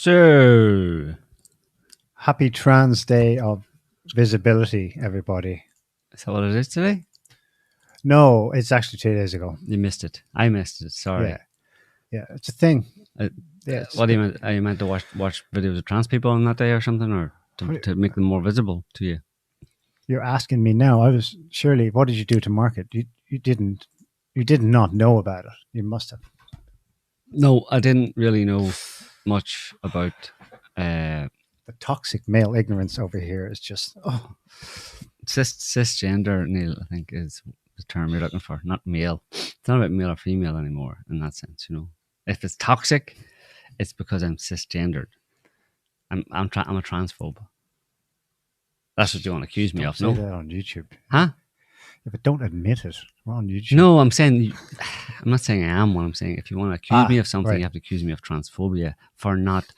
So, Happy Trans Day of Visibility, everybody. is that what it is today? No, it's actually 2 days ago. You missed it. I missed it. Sorry. Yeah, it's a thing. What do you meant? Are you meant to watch videos of trans people on that day or something, or to make them more visible to you? You're asking me now. Surely. What did you do to mark it? You did not know about it. You must have. No, I didn't really know much about. The toxic male ignorance over here is just cisgender, Neil, I think is the term you're looking for, not male. It's not about male or female anymore in that sense, you know. If it's toxic, it's because I'm cisgendered. I'm a transphobe. That's what you want to accuse me of, no? Say that on YouTube. Huh? Yeah, but don't admit it. We're on YouTube. No, I'm not saying I am what I'm saying. If you want to accuse me of something, right. You have to accuse me of transphobia for not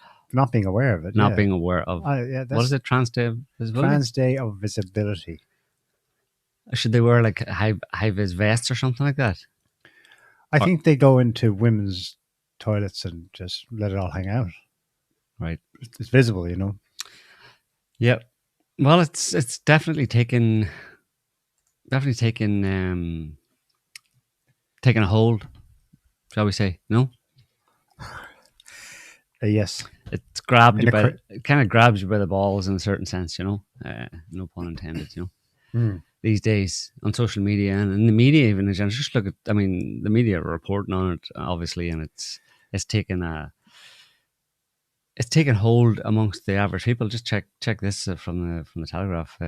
being aware of it. Not being aware of what is it? Trans Day of Visibility? Trans Day of Visibility. Should they wear like high vis vests or something like that? I think they go into women's toilets and just let it all hang out. Right. It's visible, you know. Yep. Well, it's definitely taken a hold, shall we say? No. Yes. It's grabbed you it kind of grabs you by the balls in a certain sense, you know. No pun intended, you know. These days on social media and in the media, even in general, just look at. I mean, the media are reporting on it, obviously, and it's taken hold amongst the average people. Just check this from the Telegraph.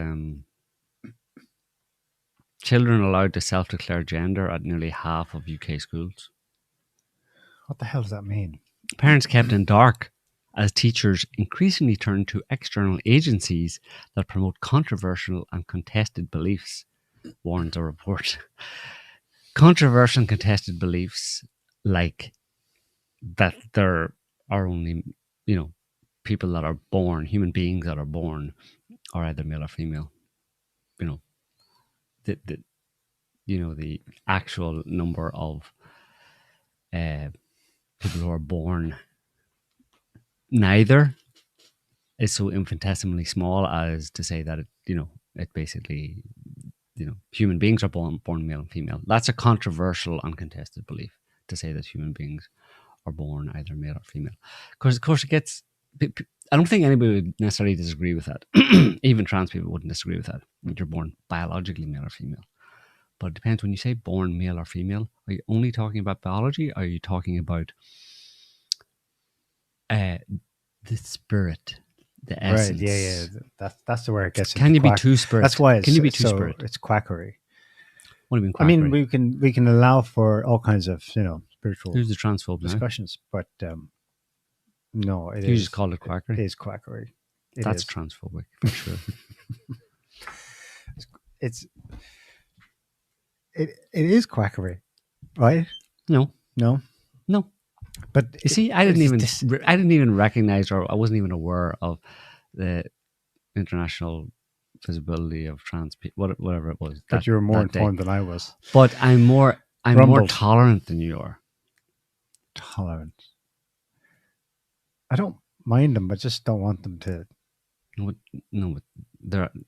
Children allowed to self-declare gender at nearly half of UK schools. What the hell does that mean? Parents kept in dark as teachers increasingly turn to external agencies that promote controversial and contested beliefs, warns a report. Controversial and contested beliefs like that there are only, you know, people that are born, human beings that are born, are either male or female. You know, the actual number of people who are born neither is so infinitesimally small as to say that it basically, human beings are born male and female. That's a controversial, uncontested belief, to say that human beings are born either male or female. Because of course it gets. I don't think anybody would necessarily disagree with that. Even trans people wouldn't disagree with that. When you're born biologically male or female. But it depends. When you say born male or female, are you only talking about biology? Or are you talking about the spirit, the essence? Right, yeah. That's the where it gets. Can you be two spirits? That's why can you be two spirit? It's quackery. What do you mean quackery? I mean, we can allow for all kinds of spiritual. Who's the transphobe discussions? Now? But no, you just called it quackery. It is quackery. That's transphobic for sure. It is quackery, right? No. But you see, I didn't even recognize, or I wasn't even aware of the international visibility of trans people, whatever it was. But you were more informed than I was. But I'm more tolerant than you are. Tolerant. I don't mind them, but just don't want them to. No,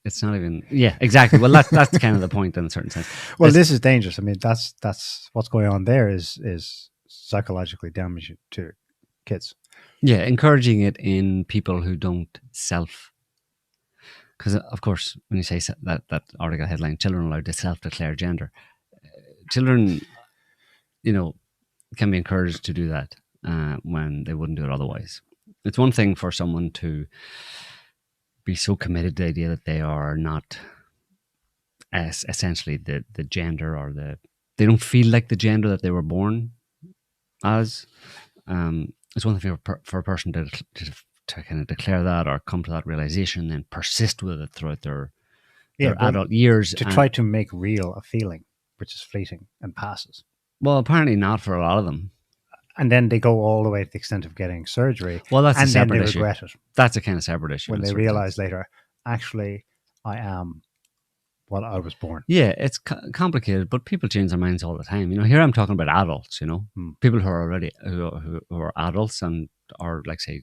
it's not even. Yeah, exactly. Well, that's kind of the point in a certain sense. Well, this is dangerous. I mean, that's what's going on there is psychologically damaging to kids. Yeah, encouraging it in people who don't self. Because of course, when you say that article headline, children allowed to self-declare gender, children, can be encouraged to do that when they wouldn't do it otherwise. It's one thing for someone to be so committed to the idea that they are not essentially the gender, or they don't feel like the gender that they were born as. It's one thing for a person to kind of declare that or come to that realization and persist with it throughout their adult years. To try to make real a feeling which is fleeting and passes. Well, apparently not for a lot of them. And then they go all the way to the extent of getting surgery. Well, that's a separate issue. Regret it. That's a kind of separate issue. When they realize later, actually, I am what I was born. Yeah, it's complicated, but people change their minds all the time. Here I'm talking about adults, people who are already who are adults and are, like, say,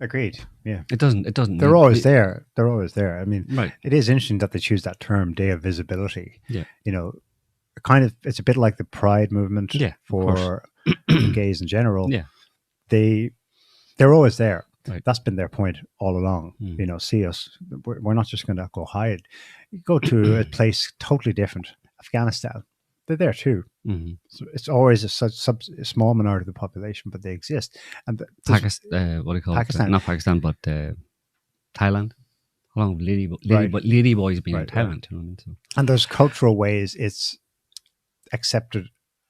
Agreed. Yeah. It doesn't They're need, always there. They're always there. I mean, right. it is interesting that they choose that term, day of visibility. Yeah. You know, kind of, it's a bit like the pride movement Yeah, of course. for gays in general. Yeah. They're always there. Right. That's been their point all along. Mm. You know, see us. We're not just going to go hide. You go to a place totally different, Afghanistan. They're there too. Mm-hmm. So it's always a small minority of the population, but they exist. And Pakistan, what do you call Pakistan. it? Not Pakistan, but Thailand. How long have Right. lady boys been Right, in Thailand? You know what I mean? So, And there's cultural ways it's accepted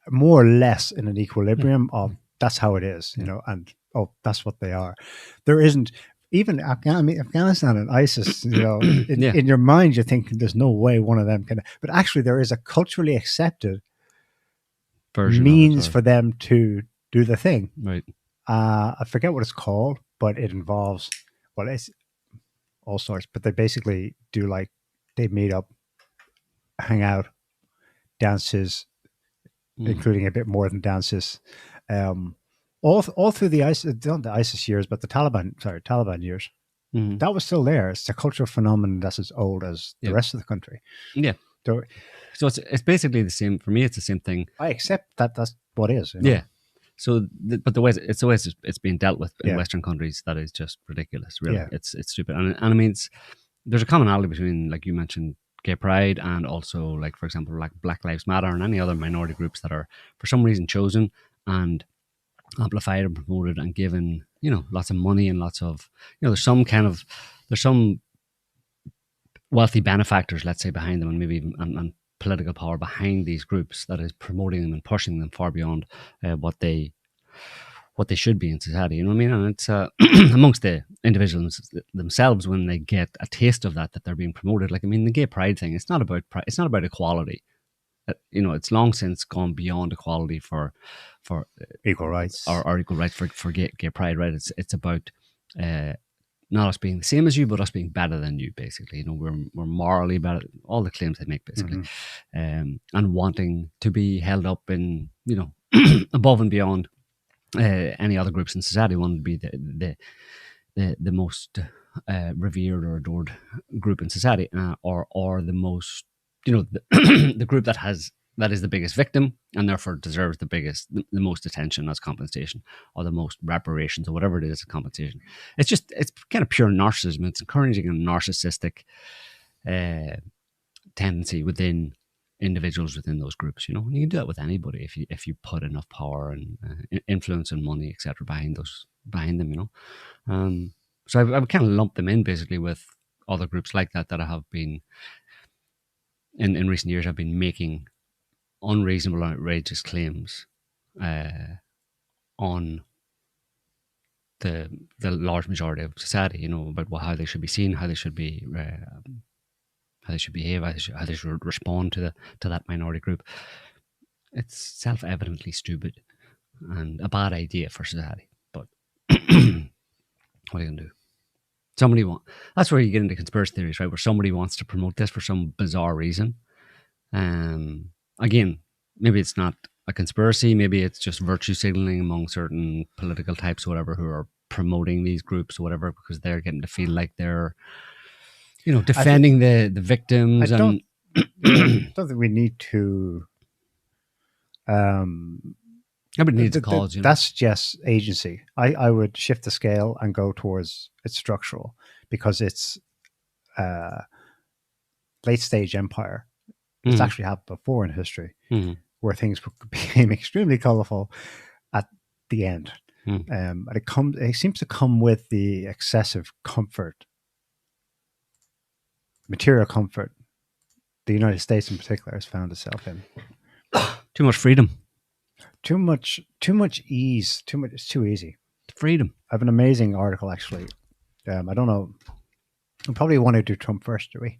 more or less in an equilibrium of that's how it is, you know, and that's what they are. There isn't even Afghanistan and ISIS, you know, in your mind you're thinking there's no way one of them can, but actually there is a culturally accepted version means of it, for them to do the thing. right. I forget what it's called, but it involves, well, it's all sorts, but they basically do like, they meet up, hang out, dances, including a bit more than dances. All through the ISIS, not the ISIS years, but the Taliban years. Mm-hmm. That was still there. It's a cultural phenomenon that's as old as the rest of the country. Yeah. So it's basically the same. For me, it's the same thing. I accept that that's what is. You know? Yeah. So, but the way it's being dealt with in Western countries, that is just ridiculous. Really, it's stupid. And I mean, there's a commonality between, like you mentioned, gay pride and also, like, for example, like Black Lives Matter and any other minority groups that are for some reason chosen and amplified and promoted and given, you know, lots of money and lots of, you know, there's some wealthy benefactors, let's say, behind them, and maybe even and political power behind these groups that is promoting them and pushing them far beyond what they should be in society. You know what I mean? And it's amongst the individuals themselves, when they get a taste of that they're being promoted. Like, I mean, the gay pride thing, it's not about pride, it's not about equality. You know, it's long since gone beyond equality for equal rights or equal rights for gay pride, right? It's about not us being the same as you, but us being better than you, basically. You know, we're morally better, all the claims they make, basically. And wanting to be held up in, you know, above and beyond any other groups in society. Want to be the most revered or adored group in society, or the most, you know, the group that is the biggest victim and therefore deserves the most attention as compensation, or the most reparations, or whatever it is as compensation. It's kind of pure narcissism. It's encouraging a narcissistic tendency within individuals within those groups, you know. And you can do that with anybody if you put enough power and influence and money, etc., behind them, you know. So I would kind of lump them in basically with other groups like that have been in recent years have been making unreasonable and outrageous claims on the large majority of society, you know, about how they should be seen, how they should be how they should behave, how they should respond to that minority group. It's self-evidently stupid and a bad idea for society. But what are you gonna do? That's where you get into conspiracy theories, right? Where somebody wants to promote this for some bizarre reason. Again, maybe it's not a conspiracy. Maybe it's just virtue signaling among certain political types, or whatever, who are promoting these groups, or whatever, because they're getting to feel like they're, you know, defending the victims. I don't think we need to. Nobody needs a cause. You know? That suggests agency. I would shift the scale and go towards it's structural, because it's late stage empire. It's actually happened before in history, where things became extremely colorful at the end. And it seems to come with the excessive comfort, material comfort, the United States in particular has found itself in. Too much freedom. Too much ease. It's too easy. Freedom. I have an amazing article, actually. I don't know. We probably want to do Trump first, do we?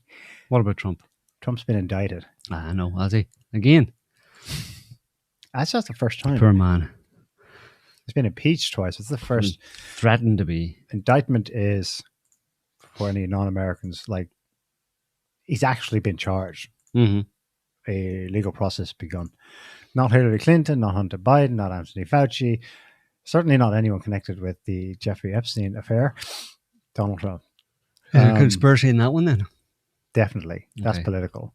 What about Trump? Trump's been indicted. I know, has he? Again? That's not the first time. Poor man. He's been impeached twice. It's the first. Threatened to be. Indictment is, for any non-Americans, like, he's actually been charged. A legal process begun. Not Hillary Clinton, not Hunter Biden, not Anthony Fauci. Certainly not anyone connected with the Jeffrey Epstein affair. Donald Trump. Is there a conspiracy in that one then? Definitely. That's Okay. political.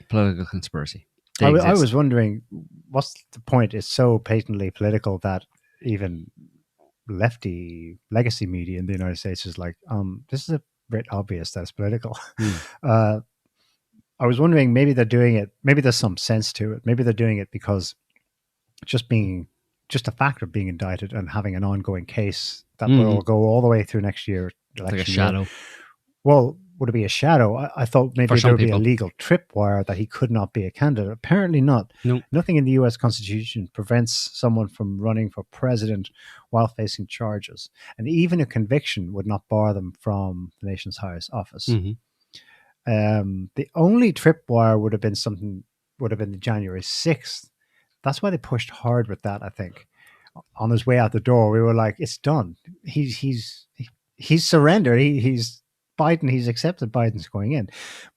Political conspiracy. I Exist. was wondering, what's the point? It's so patently political that even lefty legacy media in the United States is like, this is a bit obvious that it's political. I was wondering, maybe they're doing it, maybe there's some sense to it. Maybe they're doing it because just the fact of being indicted and having an ongoing case that will go all the way through next year. Like a shadow. Well, would it be a shadow? I thought maybe there would be a legal tripwire that he could not be a candidate. Apparently not. No. Nothing in the US Constitution prevents someone from running for president while facing charges. And even a conviction would not bar them from the nation's highest office. The only tripwire would have been the January 6th. That's why they pushed hard with that, I think. On his way out the door, we were like, it's done. He's surrendered. He's accepted Biden's going in.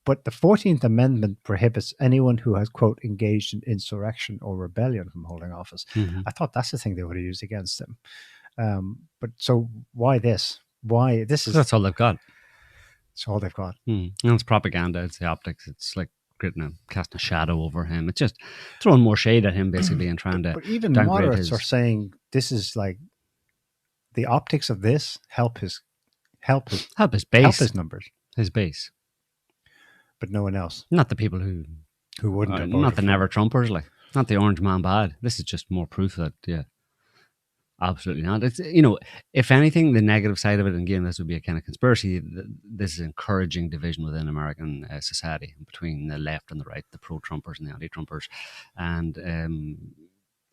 But the 14th Amendment prohibits anyone who has, quote, engaged in insurrection or rebellion from holding office. I thought that's the thing they would have used against him. But so why this? Why this is... That's all they've got. It's all they've got. And it's propaganda. It's the optics. It's like casting a shadow over him. It's just throwing more shade at him, basically, and trying to. But even moderates are saying this is like the optics of this help his base, help his numbers, his base. But no one else. Not the people who wouldn't have not the never Trumpers, like not the orange man bad. This is just more proof that absolutely not. It's, if anything, the negative side of it, and again, this would be a kind of conspiracy. This is encouraging division within American society between the left and the right, the pro-Trumpers and the anti-Trumpers, and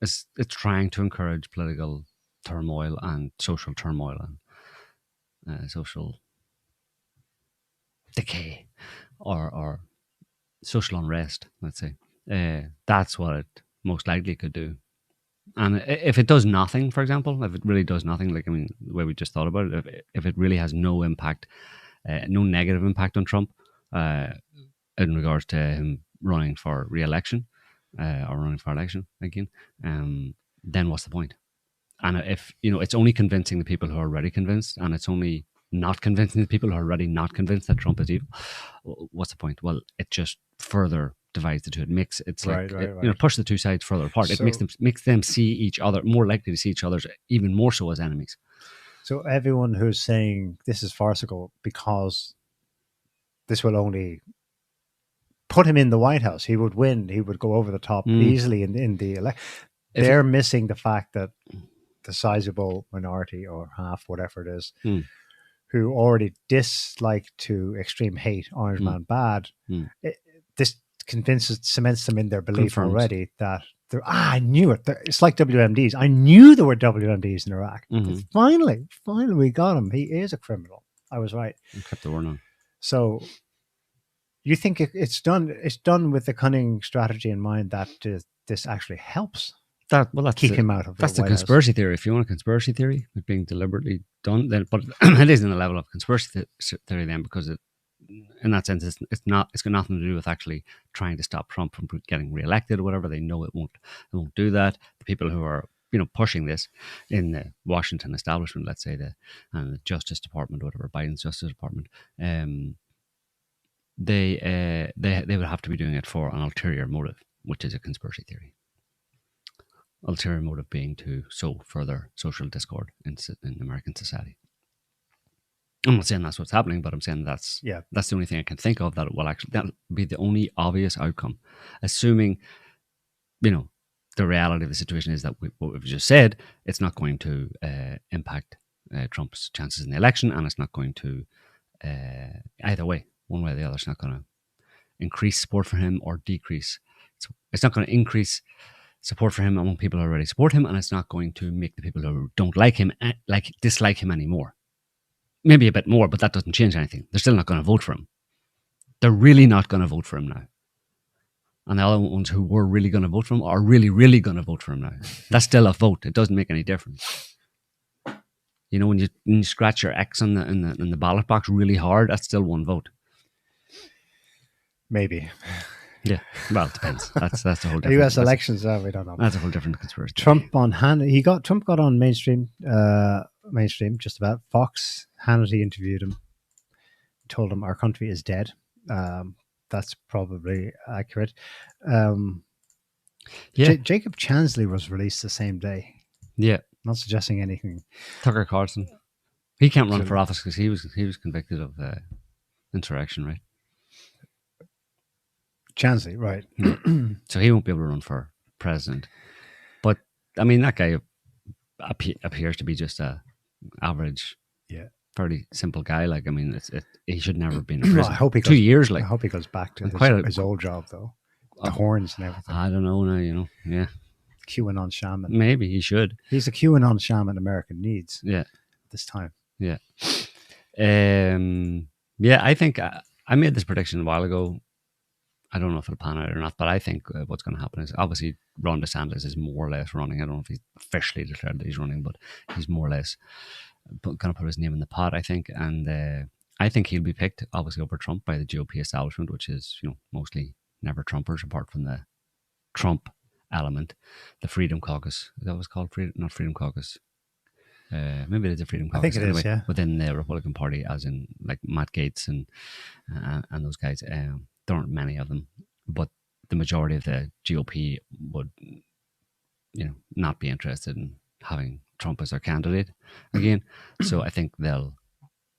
it's trying to encourage political turmoil and social turmoil and social decay or social unrest. Let's say that's what it most likely could do. And if it does nothing, for example, if it really does nothing, like, the way we just thought about it, if it really has no impact, no negative impact on Trump in regards to him running for re-election or running for election again, then what's the point? And if, it's only convincing the people who are already convinced, and it's only not convincing the people who are already not convinced that Trump is evil, what's the point? Well, it just further divides the two. It makes push the two sides further apart. So, it makes them see each other, more likely to see each other even more so as enemies. So everyone who's saying this is farcical because this will only put him in the White House, he would win, he would go over the top easily in the election. They're missing the fact that the sizable minority, or half, whatever it is, who already dislike to extreme hate Orange Man bad, this cements them in their belief already that I knew it. It's like WMDs. I knew there were WMDs in Iraq. Finally we got him. He is a criminal. I was right. I kept the word on. So you think it's done with the cunning strategy in mind that this actually helps keep him out of the White House. That's the conspiracy theory. If you want a conspiracy theory, it's being deliberately done, then, but it is in the level of conspiracy theory then, because in that sense, it's got nothing to do with actually trying to stop Trump from getting reelected or whatever. They know it won't do that. The people who are pushing this in the Washington establishment, let's say the Justice Department or whatever, Biden's Justice Department, they would have to be doing it for an ulterior motive, which is a conspiracy theory. Ulterior motive being to sow further social discord in American society. I'm not saying that's what's happening, but I'm saying that's the only thing I can think of that will be the only obvious outcome, assuming, the reality of the situation is that what we've just said, it's not going to impact Trump's chances in the election, and it's not going to, either way, one way or the other, it's not going to increase support for him or decrease. It's not going to increase support for him among people who already support him, and it's not going to make the people who don't like him dislike him anymore. Maybe a bit more, but that doesn't change anything. They're still not going to vote for him. They're really not going to vote for him now. And the other ones who were really going to vote for him are really, really going to vote for him now. That's still a vote. It doesn't make any difference. When you scratch your X in the ballot box really hard, that's still one vote. Maybe. Yeah. Well, it depends. That's a whole different. U.S. elections, we don't know. That's a whole different conspiracy. Trump on Trump got on mainstream just about. Fox Hannity interviewed him, told him our country is dead. That's probably accurate. Yeah. Jacob Chansley was released the same day. Yeah. Not suggesting anything. Tucker Carlson. He can't run for office because he was convicted of insurrection, right? Chansley, right. So he won't be able to run for president. But, I mean, that guy appears to be just a average, fairly simple guy. Like, I mean, he should never have been in prison. I hope he 2 years, like. I hope he goes back to his old job, though. The horns and everything. I don't know now, yeah. QAnon shaman. Maybe he should. He's a QAnon shaman America needs. Yeah. At this time. Yeah. I think I made this prediction a while ago. I don't know if it'll pan out or not, but I think what's going to happen is obviously Ron DeSantis is more or less running. I don't know if he's officially declared that he's running, but he's more or less going to put his name in the pot, I think. And I think he'll be picked, obviously, over Trump by the GOP establishment, which is, mostly never Trumpers, apart from the Trump element, the Freedom Caucus. That was called not Freedom Caucus. Maybe it is a Freedom Caucus. I think it is, yeah. Within the Republican Party, as in like Matt Gaetz and those guys. There aren't many of them, but the majority of the GOP would, not be interested in having Trump as their candidate again. So I think they'll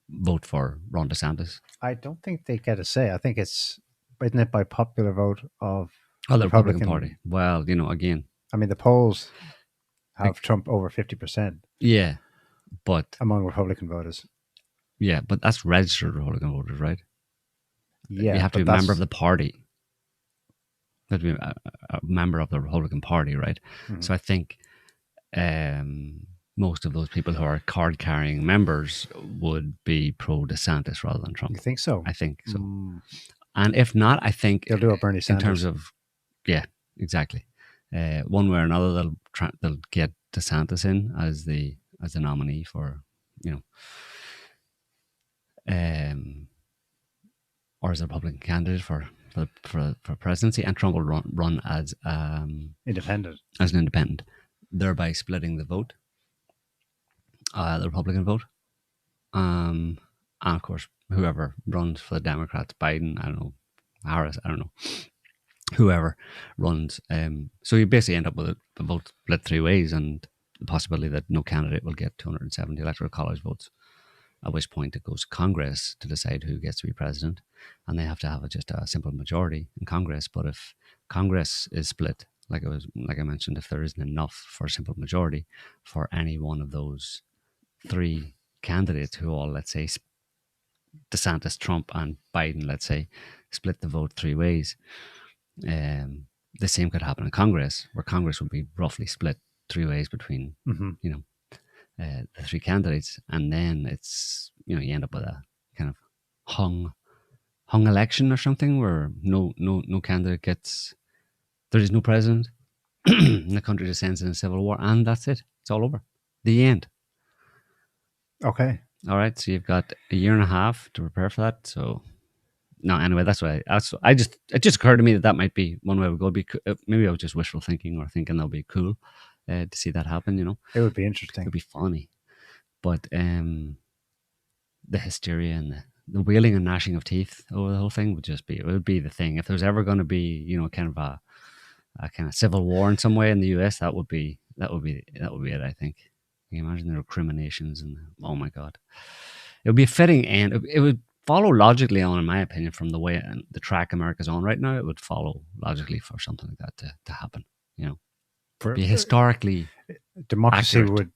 vote for Ron DeSantis. I don't think they get a say. I think isn't it by popular vote of the Republican Party? Well, again. I mean, the polls have Trump over 50%. Yeah, but among Republican voters. Yeah, but that's registered Republican voters, right? Yeah, you have to be a member of the party. You have to be a member of the Republican Party, right? Mm-hmm. So I think most of those people who are card-carrying members would be pro-DeSantis rather than Trump. You think so? I think so. And if not, I think they'll do a Bernie Sanders. In terms of, yeah, exactly. One way or another, they'll get DeSantis in as the nominee for, or as a Republican candidate for presidency, and Trump will run as independent, thereby splitting the vote, the Republican vote, and of course whoever runs for the Democrats, Biden, I don't know, Harris, I don't know, whoever runs. So you basically end up with a vote split three ways, and the possibility that no candidate will get 270 electoral college votes. At which point it goes to Congress to decide who gets to be president, and they have to have just a simple majority in Congress. But if Congress is split, like I mentioned, if there isn't enough for a simple majority for any one of those three candidates who all, let's say, DeSantis, Trump, and Biden, let's say, split the vote three ways, the same could happen in Congress, where Congress would be roughly split three ways between, the three candidates, and then it's you end up with a kind of hung election or something where no candidate gets. There is no president, and the country descends in a civil war, and that's it. It's all over. The end. Okay. All right. So you've got a year and a half to prepare for that. So no, anyway, it just occurred to me that might be one way we go. Maybe I was just wishful thinking or thinking that'll be cool. To see that happen, it would be interesting. It would be funny, but the hysteria and the wailing and gnashing of teeth over the whole thing would be the thing. If there's ever going to be, kind of a kind of civil war in some way in the US, that would be it. I think. Can you imagine the recriminations and oh my god, it would be a fitting end. It would follow logically on, in my opinion, from the way and the track America's on right now. It would follow logically for something like that to happen. Be historically democracy accurate.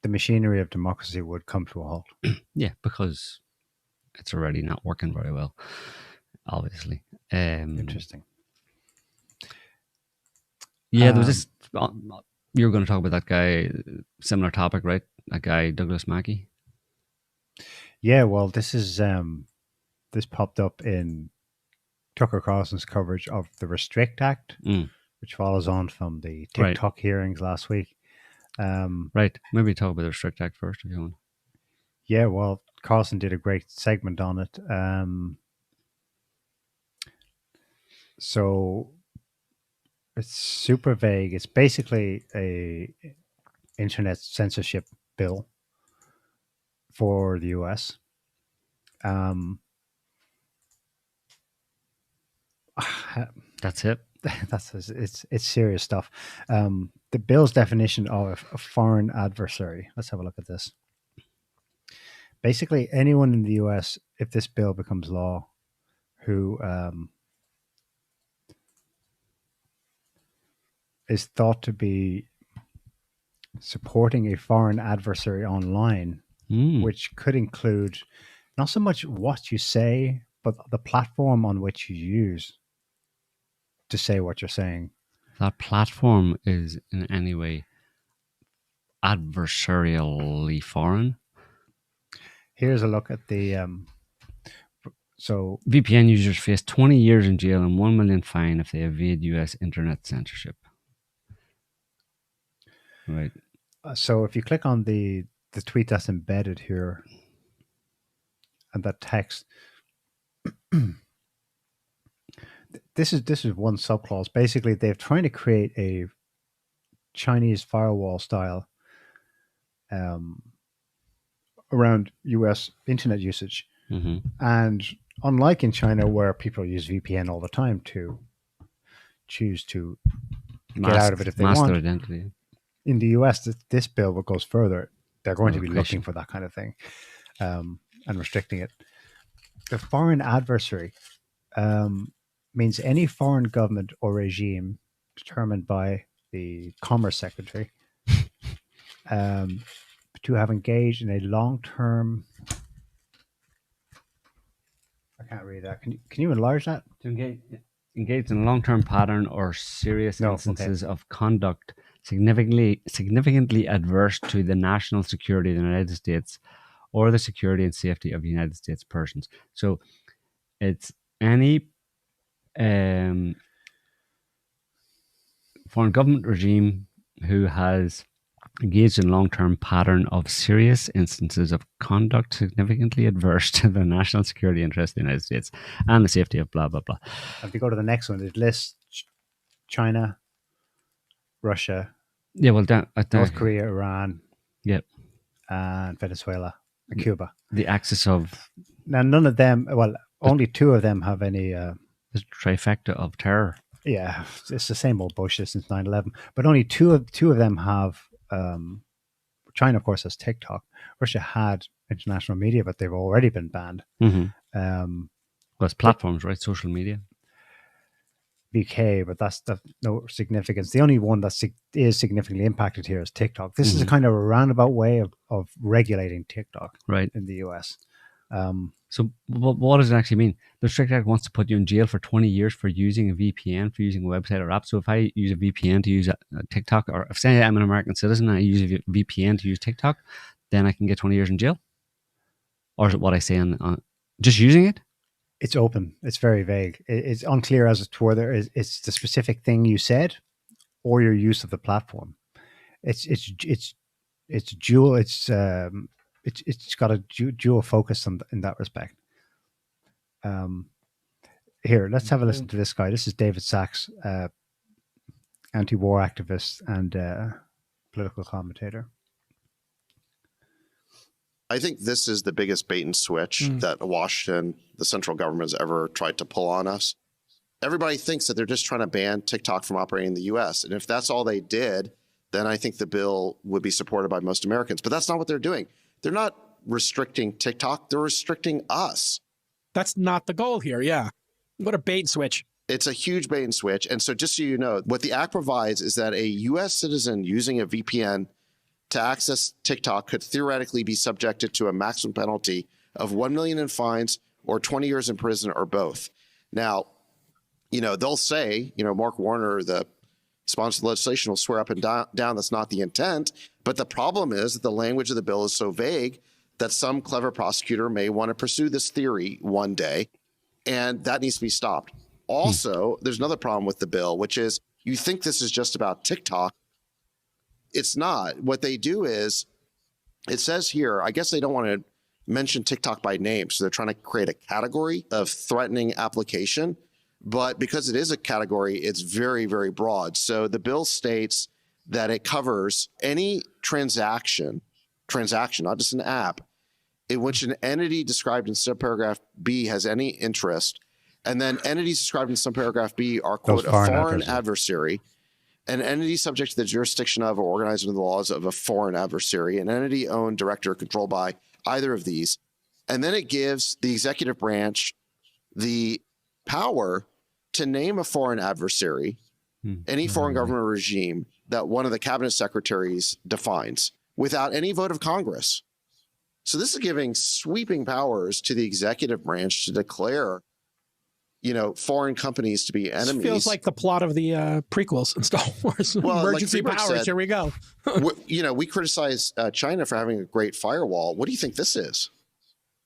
The machinery of democracy would come to a halt. Yeah, because it's already not working very well, obviously. Interesting. Yeah, there was this. You were going to talk about that guy, similar topic, right? That guy, Douglas Mackey. Yeah, well, this popped up in Tucker Carlson's coverage of the Restrict Act. Which follows on from the TikTok hearings last week. Right. Maybe talk about the Restrict Act first, if you want. Yeah, well, Carlson did a great segment on it. So it's super vague. It's basically a internet censorship bill for the US. That's it. It's serious stuff. The bill's definition of a foreign adversary. Let's have a look at this. Basically, anyone in the US, if this bill becomes law, who is thought to be supporting a foreign adversary online, which could include not so much what you say, but the platform on which you use to say what you're saying. That platform is in any way adversarially foreign. Here's a look at the so VPN users face 20 years in jail and 1 million fine if they evade US internet censorship. Right. So if you click on the tweet that's embedded here and that text, this is one subclause. Basically, they're trying to create a Chinese firewall style around US internet usage. Mm-hmm. And unlike in China, where people use VPN all the time to choose to get out of it if they want, their identity. In the US, this bill goes further. They're going to be looking for that kind of thing and restricting it. The foreign adversary means any foreign government or regime determined by the Commerce Secretary to have engaged in a long-term... I can't read that. Can you enlarge that? To engage in a long-term pattern or serious instances of conduct significantly adverse to the national security of the United States or the security and safety of United States persons. So it's any foreign government regime who has engaged in a long-term pattern of serious instances of conduct significantly adverse to the national security interest of the United States and the safety of blah, blah, blah. If you go to the next one, it lists China, Russia, North Korea, Iran, and Venezuela, and Cuba. The axis of... Now, none of them, well, only two of them have any... the trifecta of terror. Yeah, it's the same old bullshit since 9/11. But only two of them have... China, of course, has TikTok. Russia had international media, but they've already been banned. Mm-hmm. Well, it's platforms, right? Social media. VK, but that's no significance. The only one that is significantly impacted here is TikTok. This is a kind of a roundabout way of regulating TikTok, right, in the US. So what does it actually mean? The Restrict Act wants to put you in jail for 20 years for using a VPN, for using a website or app. So if I use a VPN to use a TikTok, or if say I'm an American citizen and I use a VPN to use TikTok, then I can get 20 years in jail? Or is it what I say on just using it? It's open. It's very vague. It's unclear as to whether it's the specific thing you said or your use of the platform. It's dual. It's got a dual focus in that respect. Here, let's have a listen to this guy. This is David Sachs, anti-war activist and political commentator. I think this is the biggest bait and switch that Washington, the central government, has ever tried to pull on us. Everybody thinks that they're just trying to ban TikTok from operating in the U.S. And if that's all they did, then I think the bill would be supported by most Americans. But that's not what they're doing. They're not restricting TikTok. They're restricting us. That's not the goal here. Yeah. What a bait and switch. It's a huge bait and switch. And so just so you know, what the act provides is that a U.S. citizen using a VPN to access TikTok could theoretically be subjected to a maximum penalty of $1 million in fines or 20 years in prison or both. Now, they'll say, Mark Warner, the sponsor of the legislation, will swear up and down that's not the intent. But the problem is that the language of the bill is so vague that some clever prosecutor may want to pursue this theory one day, and that needs to be stopped. Also, there's another problem with the bill, which is you think this is just about TikTok. It's not. What they do is, it says here, I guess they don't want to mention TikTok by name, so they're trying to create a category of threatening application. But because it is a category, it's very, very broad. So the bill states that it covers any transaction, not just an app, in which an entity described in subparagraph B has any interest, and then entities described in subparagraph B are, quote, a foreign adversary, an entity subject to the jurisdiction of or organized under the laws of a foreign adversary, an entity owned, directed, or controlled by either of these. And then it gives the executive branch the power to name a foreign adversary, any foreign government regime that one of the cabinet secretaries defines without any vote of Congress. So this is giving sweeping powers to the executive branch to declare, foreign companies to be enemies. This feels like the plot of the prequels in Star Wars. Well, emergency powers. Said, here we go. We criticize China for having a great firewall. What do you think this is?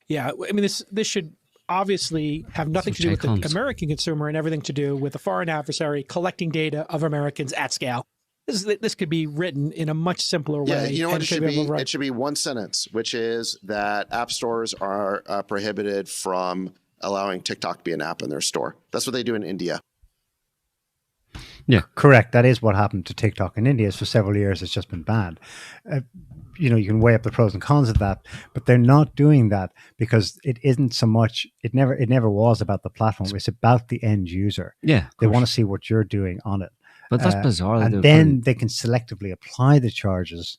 Yeah, I mean, this should obviously have nothing to do with the American consumer and everything to do with the foreign adversary collecting data of Americans at scale. This could be written in a much simpler way. Yeah, you know what it should be? It should be one sentence, which is that app stores are prohibited from allowing TikTok to be an app in their store. That's what they do in India. Yeah, correct. That is what happened to TikTok in India. For several years, it's just been banned. You can weigh up the pros and cons of that, but they're not doing that because it isn't so much. It never was about the platform. It's about the end user. Yeah, they want to see what you're doing on it. But that's bizarre. And then they can selectively apply the charges.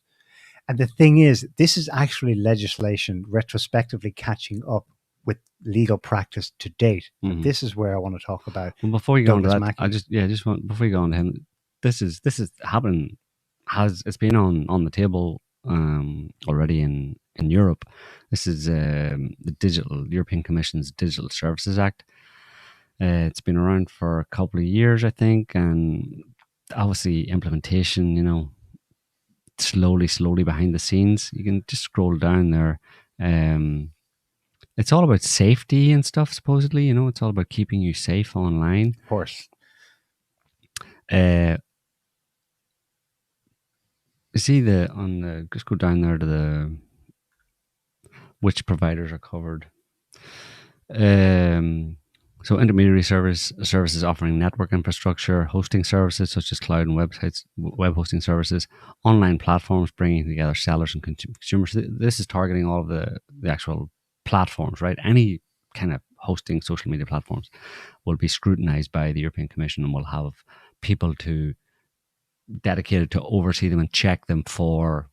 And the thing is, this is actually legislation retrospectively catching up with legal practice to date. And this is where I want to talk about. Well, before you go into that, before you go on to him, this is happening. It's been on the table already in Europe. This is the European Commission's Digital Services Act. It's been around for a couple of years, I think, and obviously implementation, slowly behind the scenes. You can just scroll down there. It's all about safety and stuff, supposedly. It's all about keeping you safe online. Of course. You see just go down there to which providers are covered. So intermediary services offering network infrastructure, hosting services such as cloud and web hosting services, online platforms bringing together sellers and consumers. This is targeting all of the actual platforms, right? Any kind of hosting social media platforms will be scrutinized by the European Commission and will have people dedicated to oversee them and check them for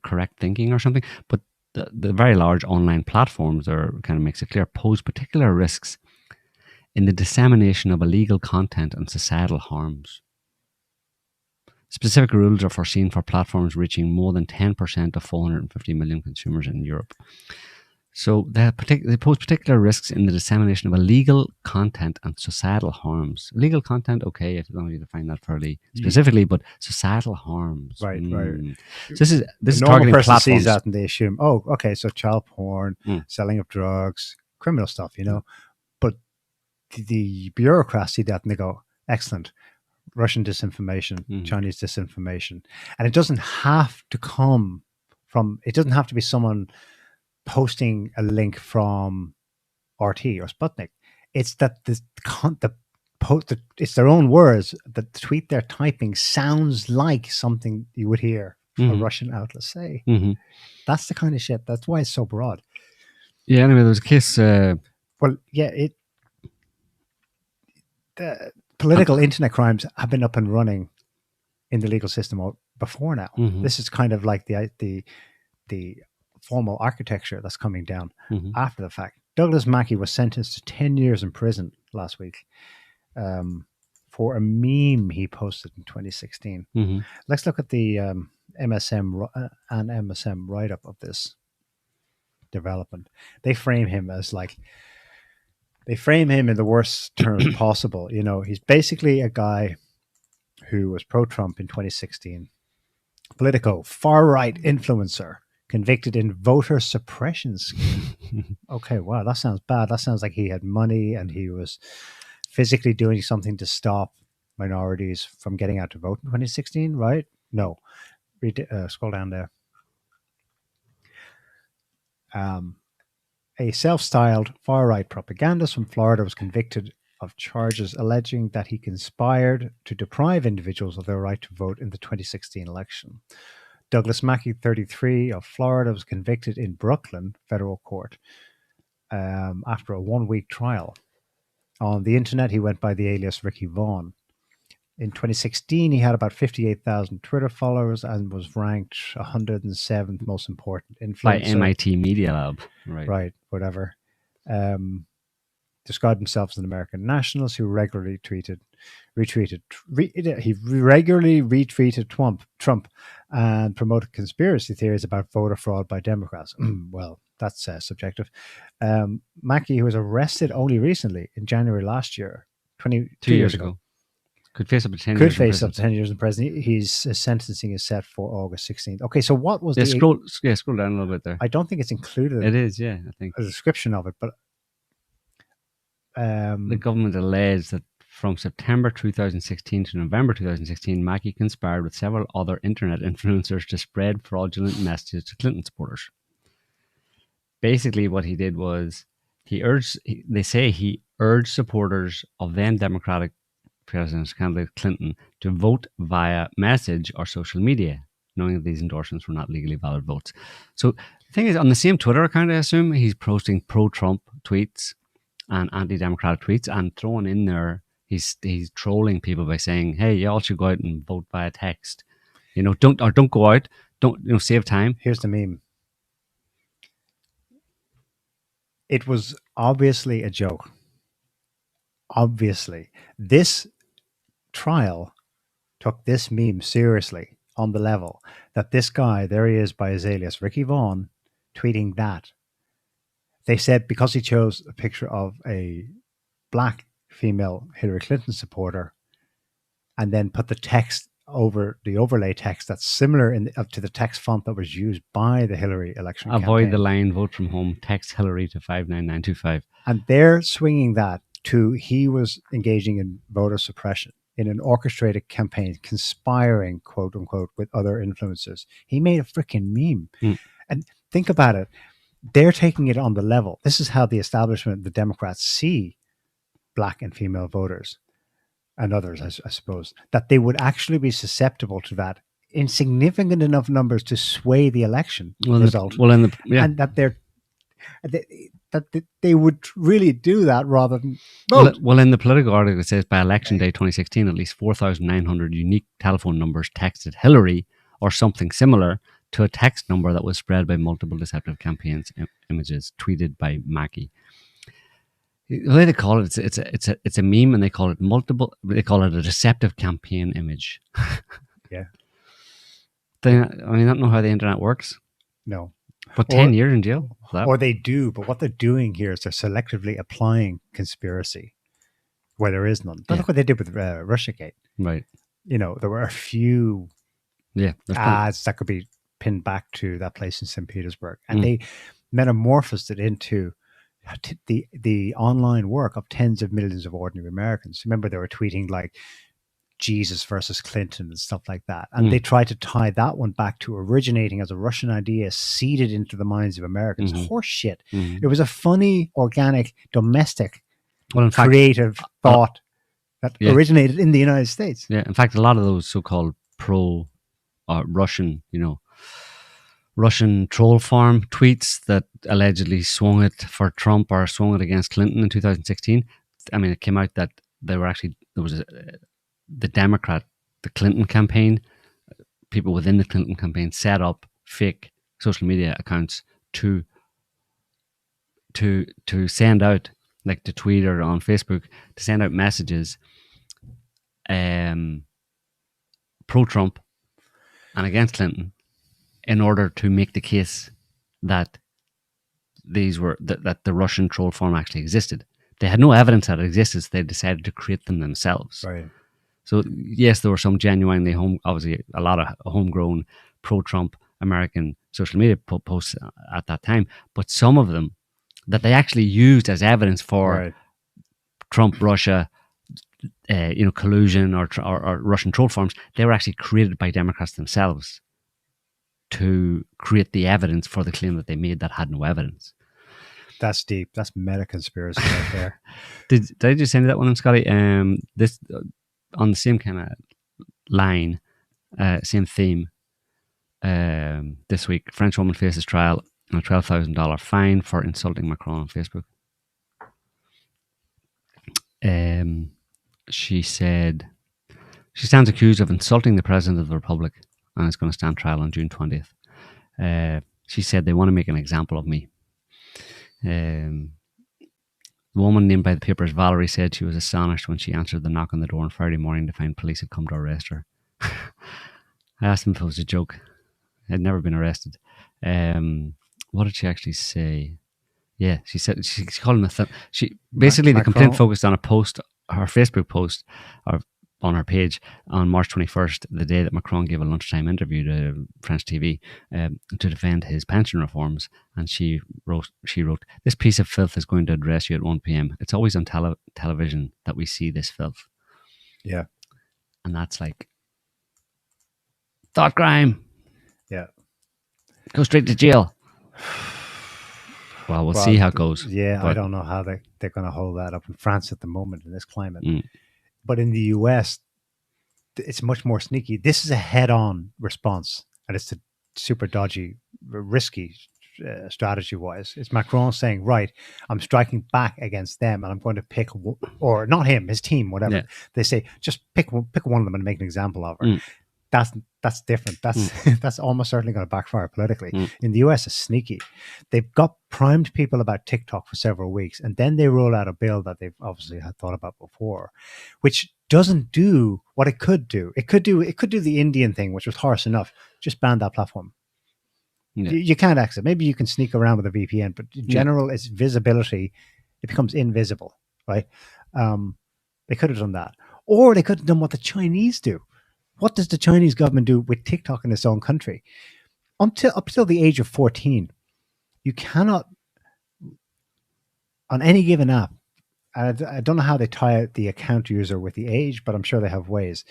correct thinking or something. But the very large online platforms makes it clear, pose particular risks in the dissemination of illegal content and societal harms. Specific rules are foreseen for platforms reaching more than 10% of 450 million consumers in Europe. So they pose particular risks in the dissemination of illegal content and societal harms. Illegal content, okay, if you define that fairly specifically, but societal harms. Right. So this is targeting person platforms. Sees that and they assume, oh, okay, so child porn, selling of drugs, criminal stuff, But the bureaucrats see that and they go, excellent. Russian disinformation, Chinese disinformation. And it doesn't have to be someone posting a link from RT or Sputnik. It's that it's their own words. The tweet they're typing sounds like something you would hear a Russian outlet say. That's the kind of shit. That's why it's so broad. Yeah. Anyway, there's a case. The political internet crimes have been up and running in the legal system before now. This is kind of like the formal architecture that's coming down after the fact. Douglas Mackey was sentenced to 10 years in prison last week for a meme he posted in 2016. Let's look at the MSM write-up of this development. They frame him in the worst terms possible. He's basically a guy who was pro-Trump in 2016, Politico, far-right influencer, convicted in voter suppression scheme. Okay, wow, that sounds bad. That sounds like he had money and he was physically doing something to stop minorities from getting out to vote in 2016, right? No. Scroll down there. A self-styled far-right propagandist from Florida was convicted of charges alleging that he conspired to deprive individuals of their right to vote in the 2016 election. Douglas Mackey, 33, of Florida, was convicted in Brooklyn federal court after a 1-week trial. On the internet, he went by the alias Ricky Vaughn. In 2016, he had about 58,000 Twitter followers and was ranked 107th most important influencer. By MIT Media Lab. Right, whatever. Described himself as an American nationalist who regularly retweeted Trump and promoted conspiracy theories about voter fraud by Democrats. Well, that's subjective. Mackey, who was arrested only recently in January last year, 2 years ago. Could face up to 10 years. Could face up to 10 years in prison. His sentencing is set for August 16th. Okay, so what was scroll down a little bit there. I don't think it's included. It is, yeah, I think. A description of it, but the government alleged that from September 2016 to November 2016, Mackey conspired with several other internet influencers to spread fraudulent messages to Clinton supporters. Basically, what he did was he urged supporters of then Democratic President candidate Clinton to vote via message or social media, knowing that these endorsements were not legally valid votes. So the thing is, on the same Twitter account, I assume, he's posting pro-Trump tweets and anti-democratic tweets and throwing in there, he's trolling people by saying, hey, you all should go out and vote via text. Don't go out. Don't, save time. Here's the meme. It was obviously a joke. Obviously. This trial took this meme seriously on the level that this guy, there he is by his alias, Ricky Vaughn, tweeting that. They said because he chose a picture of a black female Hillary Clinton supporter and then put the text over the overlay text that's similar to the text font that was used by the Hillary election Avoid campaign. The line, vote from home, text Hillary to 59925. And they're swinging that to he was engaging in voter suppression in an orchestrated campaign, conspiring, quote unquote, with other influencers. He made a freaking meme. And think about it. They're taking it on the level. This is how the establishment, the Democrats, see black and female voters and others, I suppose, that they would actually be susceptible to that in significant enough numbers to sway the election result. And that they would really do that rather than vote. Well, in the Politico article, it says by election day 2016, at least 4,900 unique telephone numbers texted Hillary or something similar to a text number that was spread by multiple deceptive campaigns images tweeted by Mackey. The way they call it, it's a meme, and they call it a deceptive campaign image. Yeah. I don't know how the internet works. No. But 10 years in jail? Or they do, but what they're doing here is they're selectively applying conspiracy where there is none. Look what they did with Russiagate. Right. There were a few ads that could be pinned back to that place in St. Petersburg. And they metamorphosed it into the online work of tens of millions of ordinary Americans. Remember, they were tweeting like Jesus versus Clinton and stuff like that. And they tried to tie that one back to originating as a Russian idea seeded into the minds of Americans. Horse shit. It was a funny, organic, domestic, creative thought that originated in the United States. Yeah. In fact, a lot of those so-called pro-Russian, Russian troll farm tweets that allegedly swung it for Trump or swung it against Clinton in 2016. I mean, it came out that there was the Clinton campaign, people within the Clinton campaign set up fake social media accounts to send out, like to tweet or on Facebook, to send out messages pro-Trump and against Clinton in order to make the case that that the Russian troll farm actually existed. They had no evidence that it existed, so they decided to create them themselves. Right. So yes, there were some genuinely obviously a lot of homegrown pro-Trump American social media posts at that time, but some of them that they actually used as evidence for Trump-Russia, collusion or Russian troll farms, they were actually created by Democrats themselves to create the evidence for the claim that they made that had no evidence. That's deep. That's meta conspiracy right there. Did I just send you that one, Scotty? This on the same kind of line, same theme. This week, French woman faces trial and a $12,000 fine for insulting Macron on Facebook. She said she stands accused of insulting the president of the republic and is going to stand trial on June 20th. She said they want to make an example of me. The woman named by the paper as Valerie said she was astonished when she answered the knock on the door on Friday morning to find police had come to arrest her. I asked them if it was a joke. I'd never been arrested. What did she actually say? Yeah, she said she called him she basically the complaint focused on a post, her Facebook post, or on her page on March 21st, the day that Macron gave a lunchtime interview to French TV to defend his pension reforms. And she wrote, "This piece of filth is going to address you at 1 p.m. It's always on television that we see this filth." Yeah. And that's like thought crime. Yeah. Go straight to jail. Well, we'll see how it goes. Yeah, but I don't know how they're going to hold that up in France at the moment in this climate. But in the US, it's much more sneaky. This is a head-on response, and it's a super dodgy, risky strategy-wise. It's Macron saying, right, I'm striking back against them, and I'm going to pick, or not him, his team, whatever. Yeah. They say, just pick one of them and make an example of her. That's different. That's almost certainly going to backfire politically. In the US, it's sneaky. They've got primed people about TikTok for several weeks, and then they roll out a bill that they've obviously had thought about before, which doesn't do what it could do. It could do the Indian thing, which was harsh enough. Just ban that platform. Yeah. You can't access. Maybe you can sneak around with a VPN, but in general, its visibility, it becomes invisible, right? They could have done that, or they could have done what the Chinese do. What does the Chinese government do with TikTok in its own country? Up till the age of 14, you cannot, on any given app, I don't know how they tie out the account user with the age, but I'm sure they have ways.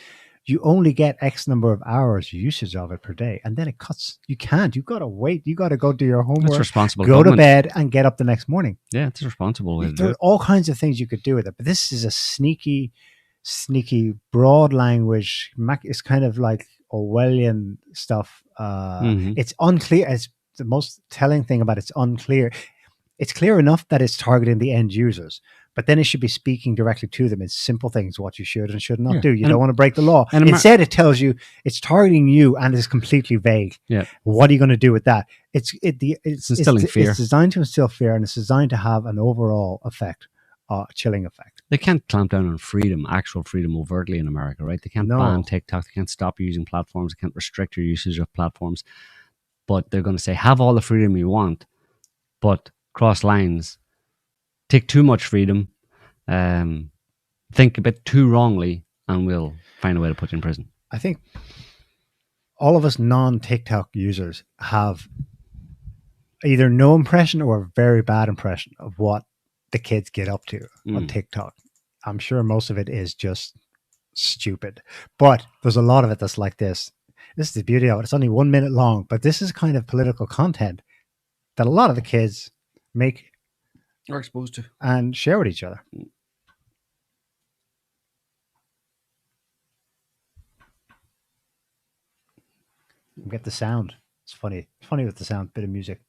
You only get X number of hours usage of it per day, and then it cuts. You can't. You've got to wait. You got to go do your homework. It's responsible. Go to bed and get up the next morning. Yeah, it's responsible way to do it. There are all kinds of things you could do with it, but this is a sneaky, broad language. It's kind of like Orwellian stuff. It's unclear. It's the most telling thing about it's unclear. It's clear enough that it's targeting the end users, but then it should be speaking directly to them in simple things, what you should and should not do. You don't want to break the law. And instead, it tells you it's targeting you and is completely vague. Yeah. What are you going to do with that? It's instilling fear. It's designed to instill fear, and it's designed to have an overall effect. A chilling effect. They can't clamp down on freedom, actual freedom overtly in America, right? They can't ban TikTok. They can't stop using platforms. They can't restrict your usage of platforms. But they're going to say, have all the freedom you want, but cross lines, take too much freedom, think a bit too wrongly, and we'll find a way to put you in prison. I think all of us non-TikTok users have either no impression or a very bad impression of what the kids get up to on TikTok. I'm sure most of it is just stupid, but there's a lot of it that's like this. This is the beauty of it. It's only 1 minute long, but this is kind of political content that a lot of the kids make or exposed to and share with each other. Get the sound. It's funny. It's funny with the sound, bit of music.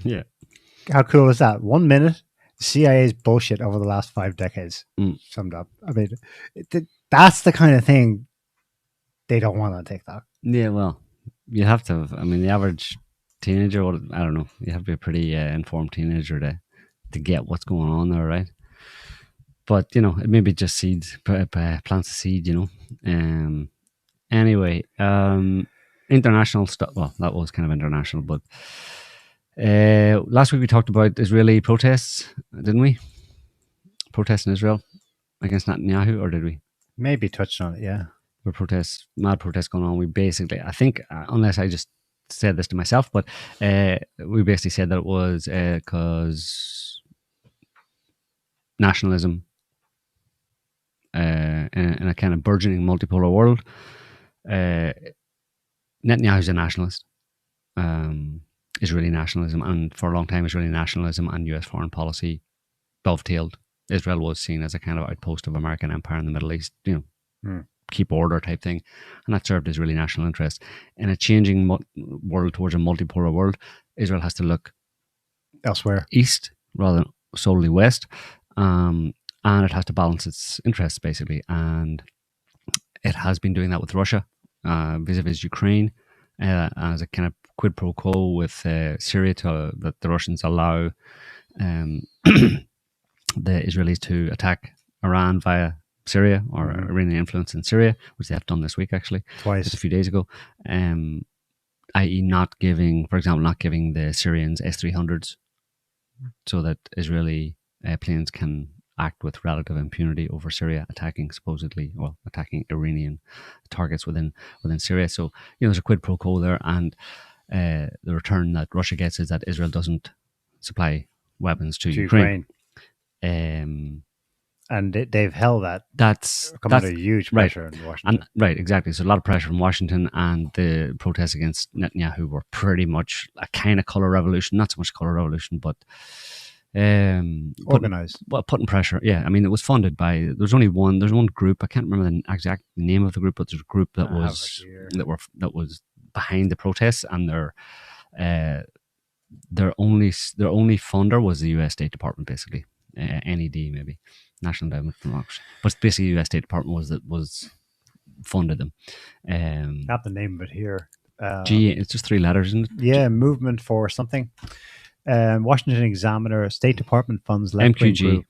Yeah. How cool is that? 1 minute, CIA's bullshit over the last 5 decades summed up. I mean, that's the kind of thing they don't want on TikTok. Yeah, well, you have to. I mean, the average teenager, I don't know, you have to be a pretty informed teenager to get what's going on there, right? But, it maybe just seeds, plants a seed, Anyway, international stuff. Well, that was kind of international, but last week we talked about Israeli protests, didn't we? Protests in Israel against Netanyahu, or did we? Maybe touched on it, yeah. There were mad protests going on. We basically, I think, unless I just said this to myself, but we basically said that it was because nationalism in a kind of burgeoning multipolar world. Netanyahu's a nationalist. Israeli nationalism, and for a long time, Israeli nationalism and US foreign policy dovetailed. Israel was seen as a kind of outpost of American empire in the Middle East, keep order type thing, and that served Israeli national interests. In a changing world towards a multipolar world, Israel has to look elsewhere, east rather than solely west, and it has to balance its interests basically, and it has been doing that with Russia vis-a-vis Ukraine as a kind of quid pro quo with Syria that the Russians allow the Israelis to attack Iran via Syria or Iranian influence in Syria, which they have done this week actually, twice, just a few days ago. I.e., not giving the Syrians S-300s so that Israeli planes can act with relative impunity over Syria, attacking Iranian targets within Syria. So there's a quid pro quo there, and the return that Russia gets is that Israel doesn't supply weapons to Ukraine. And they've held that. That's under huge pressure in Washington. Right, exactly. So a lot of pressure in Washington, and the protests against Netanyahu were pretty much a kind of color revolution. Not so much color revolution, but organized. Putting pressure. Yeah, I mean, it was funded by. There's one group. I can't remember the exact name of the group, but there's a group that was behind the protests, and their only funder was the U.S. State Department, basically. NED, maybe National Endowment for Democracy, but basically the U.S. State Department was funded them. Got the name of it here. It's just 3 letters, isn't it? Yeah, Movement for something. Washington Examiner, State Department funds left-wing MQG, group.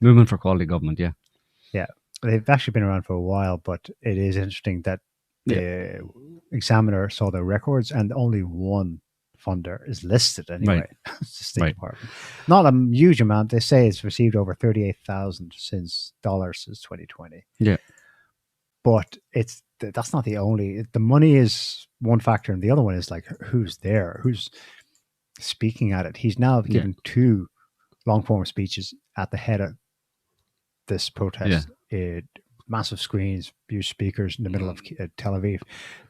Movement for Quality Government. Yeah, they've actually been around for a while, but it is interesting that the Examiner saw their records and only one funder is listed anyway. Right. It's the State Department. Not a huge amount. They say it's received over $38,000 since 2020. Yeah, but that's not the only. The money is one factor, and the other one is like who's there, who's speaking at it. He's now given 2 long form speeches at the head of this protest. Massive screens, huge speakers in the middle of Tel Aviv.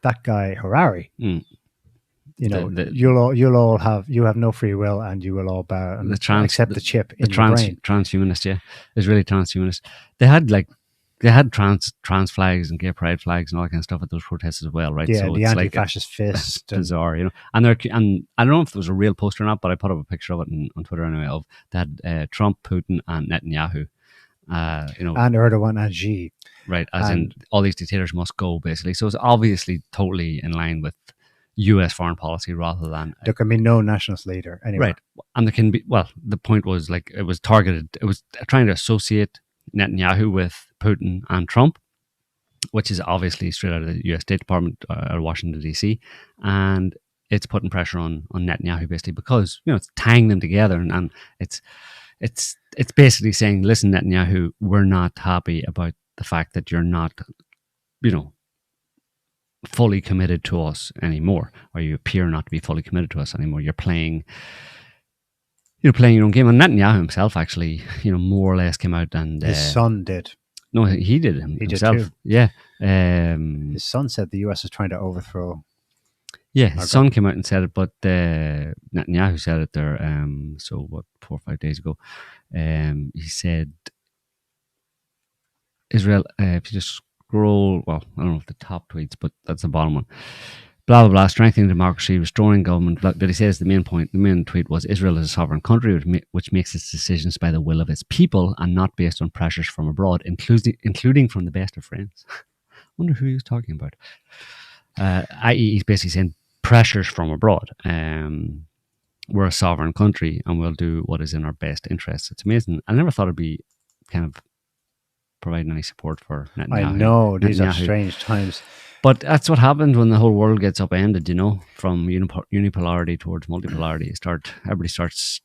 That guy Harari. You have no free will, and you will all bow and accept the chip in your brain. Transhumanist, Israeli transhumanist. They had trans flags and gay pride flags and all that kind of stuff at those protests as well, right? Yeah, so the it's anti-fascist fist. Bizarre, And I don't know if it was a real poster or not, but I put up a picture of it on Twitter anyway. Of that Trump, Putin, and Netanyahu. And Erdogan and Xi. Right, in all these dictators must go, basically. So it's obviously totally in line with U.S. foreign policy rather than there can be no nationalist leader anywhere. Right, and there can be. Well, the point was it was targeted. It was trying to associate Netanyahu with Putin and Trump, which is obviously straight out of the U.S. State Department at Washington D.C. and it's putting pressure on Netanyahu basically because it's tying them together and it's basically saying, listen, Netanyahu, we're not happy about the fact that you're not, fully committed to us anymore, or you appear not to be fully committed to us anymore. You're playing your own game. And Netanyahu himself actually, more or less came out and his son did. No, he did himself. Did too. Yeah. His son said the US is trying to overthrow. Yeah, his son came out and said it, but Netanyahu said it there. 4 or 5 days ago, he said Israel. If you just scroll, well, I don't know if the top tweets, but that's the bottom one. blah blah blah, strengthening democracy, restoring government. But he says the main point, the main tweet was Israel is a sovereign country which makes its decisions by the will of its people and not based on pressures from abroad, including from the best of friends. I wonder who he was talking about. I.e., he's basically saying pressures from abroad. We're a sovereign country and we'll do what is in our best interests. It's amazing. I never thought it'd be kind of providing any support for Netanyahu. I know, these are strange times. But that's what happens when the whole world gets upended, you know, from unipolarity towards multipolarity. Everybody starts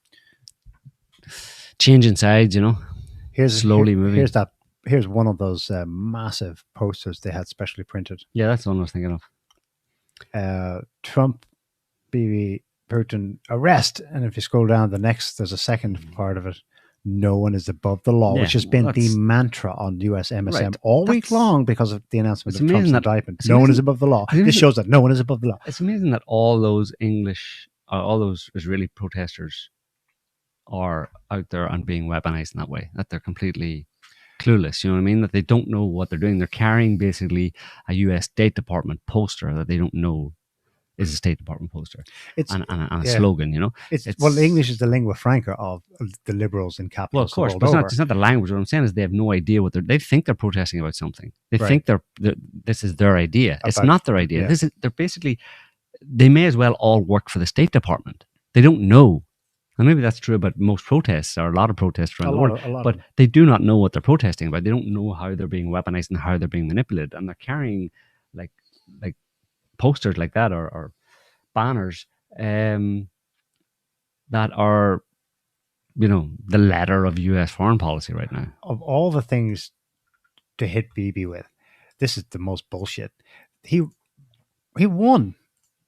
changing sides, you know, slowly moving. Here's one of those massive posters they had specially printed. Yeah, that's the one I was thinking of. Trump, Bibi, Putin, arrest. And if you scroll down the next, there's a second part of it. No one is above the law, which has been the mantra on US MSM all week long because of the announcement of Trump's indictment. No one is above the law. This shows that no one is above the law. It's amazing that all those Israeli protesters are out there and being weaponized in that way, that they're completely clueless, you know what I mean? That they don't know what they're doing. They're carrying basically a US State Department poster that they don't know is a State Department poster. And a slogan, you know. Well, English is the lingua franca of the liberals in capitals. Well, of course, but it's not the language. What I'm saying is they have no idea they think they're protesting about something. They think this is their idea. It's not their idea. Yeah. They're basically, they may as well all work for the State Department. They don't know. And maybe that's true about most protests, or a lot of protests around the world, but they do not know what they're protesting about. They don't know how they're being weaponized and how they're being manipulated. And they're carrying like posters like that or banners that are, you know, the letter of US foreign policy right now. Of all the things to hit Bibi with, this is the most bullshit. He won.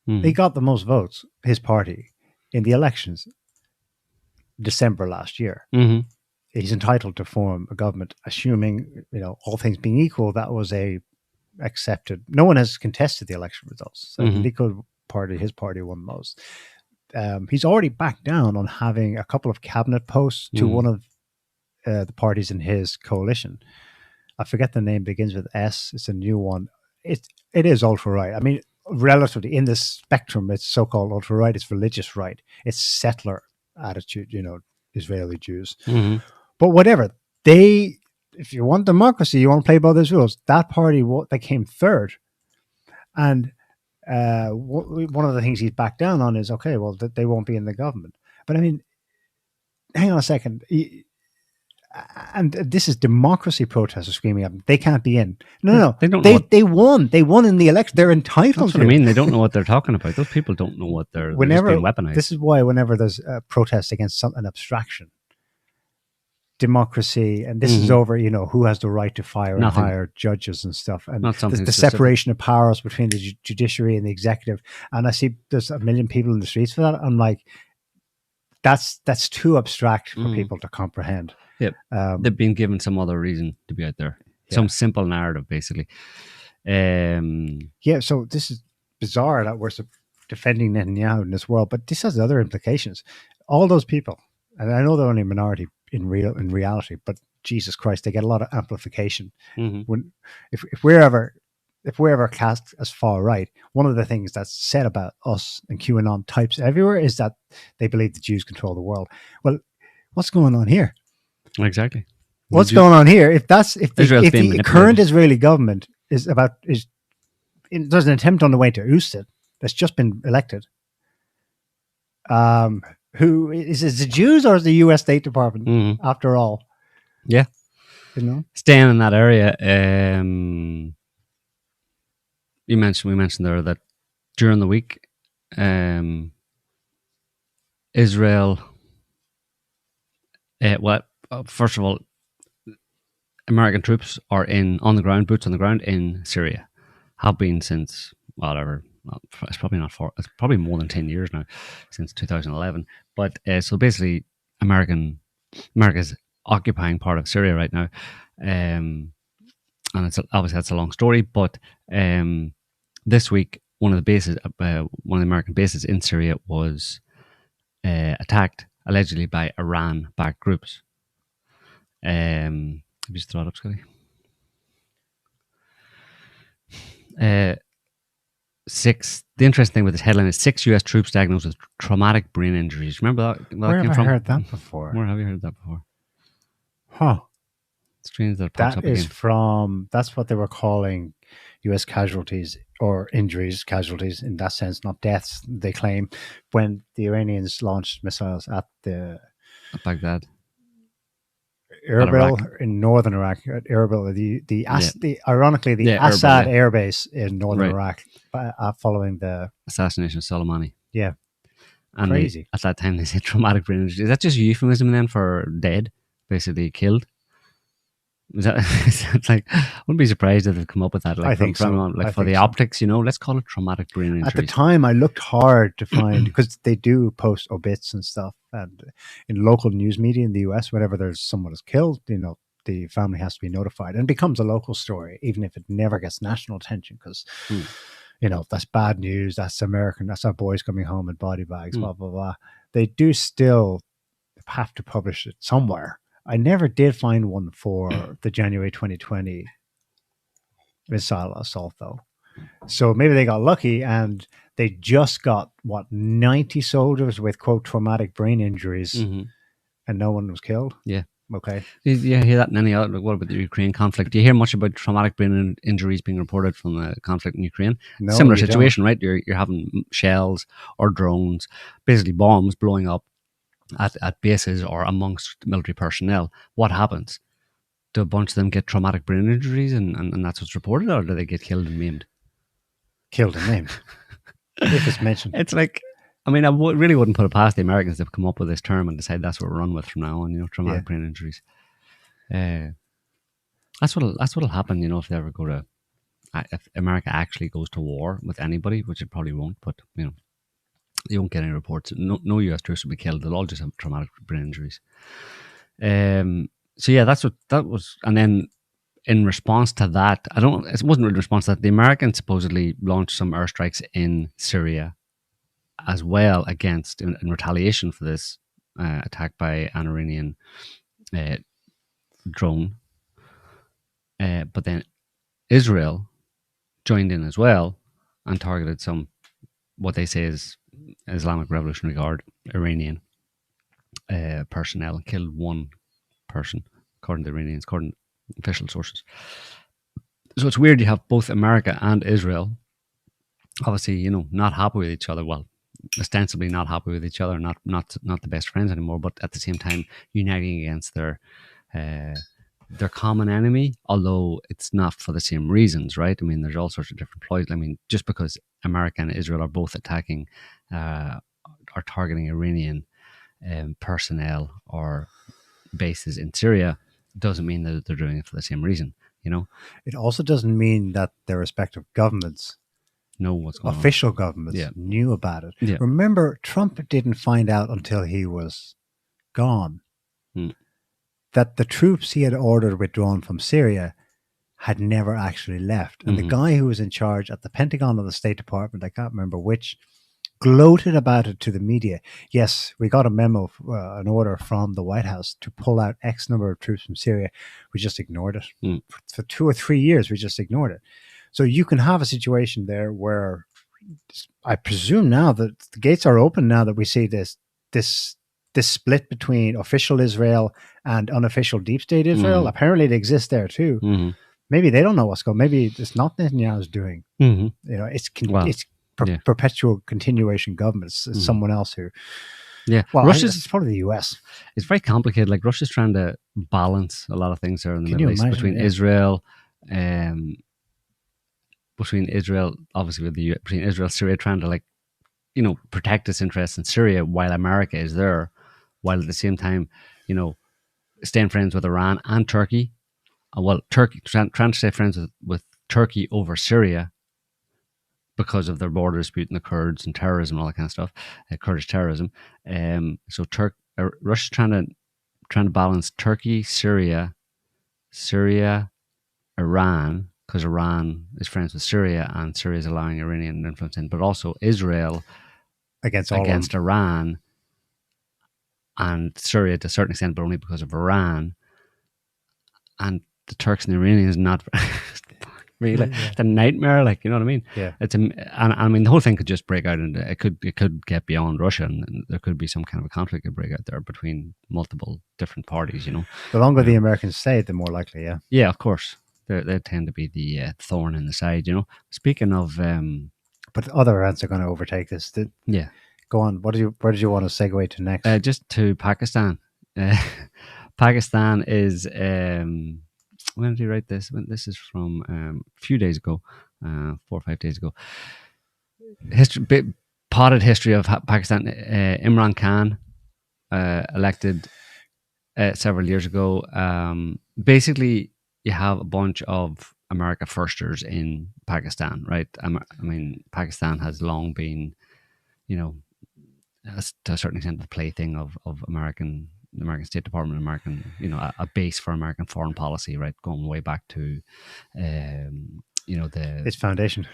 He got the most votes, his party, in the elections December last year. He's entitled to form a government, assuming, you know, all things being equal, that was accepted. No one has contested the election results. So the Likud party, his party, won most. He's already backed down on having a couple of cabinet posts to one of the parties in his coalition. I forget the name, begins with S. It's a new one. It is ultra-right. I mean, relatively in the spectrum, it's so-called ultra-right. It's religious right. It's settler attitude, you know, Israeli Jews. But whatever. If you want democracy, you want to play by those rules. That party, they came third. And one of the things he's backed down on is, okay, well, they won't be in the government. But I mean, hang on a second. And this is democracy protesters screaming at them. They can't be in. No. They don't. They won. They won in the election. They're entitled to. That's what I mean. They don't know what they're talking about. Those people don't know what they're just being weaponized. This is why whenever there's a protest against an abstraction, democracy, and this is over, you know, who has the right to fire and hire judges and stuff, and the separation of powers between the judiciary and the executive. And I see there's a million people in the streets for that. I'm like, that's too abstract for people to comprehend. Yep. They've been given some other reason to be out there. Some simple narrative, basically. So this is bizarre that we're defending Netanyahu in this world, but this has other implications. All those people, and I know they're only a minority in reality, but Jesus Christ, they get a lot of amplification. When if we're ever cast as far right, one of the things that's said about us and QAnon types everywhere is that they believe the Jews control the world. Well, what's going on here? Exactly. What's going on here? If the current Israeli government there's an attempt on the way to oust it that's just been elected. Who is it? The Jews or is the U.S. State Department? After all, yeah, you know, staying in that area. We mentioned there that during the week, Israel. First of all, American troops are boots on the ground in Syria. Have been since whatever. It's probably not it's probably more than 10 years now, since 2011. But so basically, America's occupying part of Syria right now, and it's obviously that's a long story. But this week, one of the American bases in Syria was attacked allegedly by Iran-backed groups. Just throw it up, Scotty. The interesting thing with this headline is 6 U.S. troops diagnosed with traumatic brain injuries. Remember that? Where have I heard that before? Where have you heard that before? Huh. Strange that pops up again. That's what they were calling U.S. casualties or injuries, casualties in that sense, not deaths, they claim, when the Iranians launched missiles at Baghdad. Erbil in northern Iraq. Erbil, ironically, the Assad airbase in northern Iraq following the assassination of Soleimani. Yeah. And crazy. At that time, they said traumatic brain injury. Is that just a euphemism then for dead, basically killed? Is that like? I wouldn't be surprised if they've come up with that. Like, I think so. For the optics, let's call it traumatic brain injury. At the time, I looked hard to find, because they do post obits and stuff, and in local news media in the US, whenever there's someone is killed, the family has to be notified, and it becomes a local story, even if it never gets national attention, because that's bad news. That's American. That's our boys coming home in body bags. Blah blah blah. They do still have to publish it somewhere. I never did find one for the January 2020 missile assault, though. So maybe they got lucky and they just got, 90 soldiers with, quote, traumatic brain injuries, and no one was killed? Yeah. Okay. You hear that in any other, what about the Ukraine conflict? Do you hear much about traumatic brain injuries being reported from the conflict in Ukraine? No, similar situation, right? You're having shells or drones, basically bombs blowing up at bases or amongst military personnel. What happens? Do a bunch of them get traumatic brain injuries and that's what's reported, or do they get killed and maimed? Killed and maimed. If it's mentioned. It's like, I mean, I really wouldn't put it past the Americans to come up with this term and decide that's what we'll run with from now on, traumatic brain injuries. That's what'll happen, if they ever go to, if America actually goes to war with anybody, which it probably won't, but, you won't get any reports. No US troops will be killed. They'll all just have traumatic brain injuries. So yeah, that was. And then in response to that, it wasn't really in response to that. The Americans supposedly launched some airstrikes in Syria as well in retaliation for this attack by an Iranian drone. But then Israel joined in as well and targeted some, what they say is Islamic Revolutionary Guard Iranian personnel, and killed one person, according to the Iranians, according to official sources. So it's weird you have both America and Israel, obviously, not happy with each other. Well, ostensibly not happy with each other, not the best friends anymore, but at the same time uniting against their common enemy, although it's not for the same reasons, right? I mean, there's all sorts of different ploys. I mean, just because America and Israel are both attacking or targeting Iranian personnel or bases in Syria doesn't mean that they're doing it for the same reason, It also doesn't mean that their respective governments know what's going on. Official governments knew about it. Yeah. Remember, Trump didn't find out until he was gone that the troops he had ordered withdrawn from Syria had never actually left. And the guy who was in charge at the Pentagon or the State Department, I can't remember which, gloated about it to the media. Yes, we got a memo, an order from the White House to pull out X number of troops from Syria. We just ignored it. For 2 or 3 years, we just ignored it. So you can have a situation there where I presume now that the gates are open now that we see this split between official Israel and unofficial deep state Israel. Apparently, it exists there too. Maybe they don't know what's going on. Maybe it's not Netanyahu's doing. It's perpetual continuation government. It's someone else who. Yeah, well, Russia's part of the US. It's very complicated. Like Russia's trying to balance a lot of things there in the Middle East between Israel. Between Israel, obviously between Israel and Syria, trying to protect its interests in Syria while America is there, while at the same time, staying friends with Iran and Turkey. Turkey trying to stay friends with Turkey over Syria because of their border dispute and the Kurds and terrorism and all that kind of stuff, Kurdish terrorism. So Russia's trying to balance Turkey, Syria, Iran, because Iran is friends with Syria and Syria is allowing Iranian influence in, but also Israel against Iran and Syria to a certain extent, but only because of Iran. And the Turks and the Iranians not be like the nightmare, like, you know what I mean? Yeah. And I mean, the whole thing could just break out, and it could get beyond Russia, and there could be some kind of a conflict that break out there between multiple different parties, you know. The longer the Americans stay, the more likely, yeah. Yeah, of course. They tend to be the thorn in the side, you know. Speaking of... but other events are going to overtake this. Yeah. Go on. Where did you want to segue to next? Just to Pakistan. Pakistan is... when did he write this? This is from a few days ago, 4 or 5 days ago. Potted history of Pakistan. Imran Khan, elected several years ago. Basically, you have a bunch of America firsters in Pakistan, right? I mean, Pakistan has long been, you know, to a certain extent, the plaything of the American State Department, you know, a base for American foreign policy, right? Going way back to, you know, its foundation.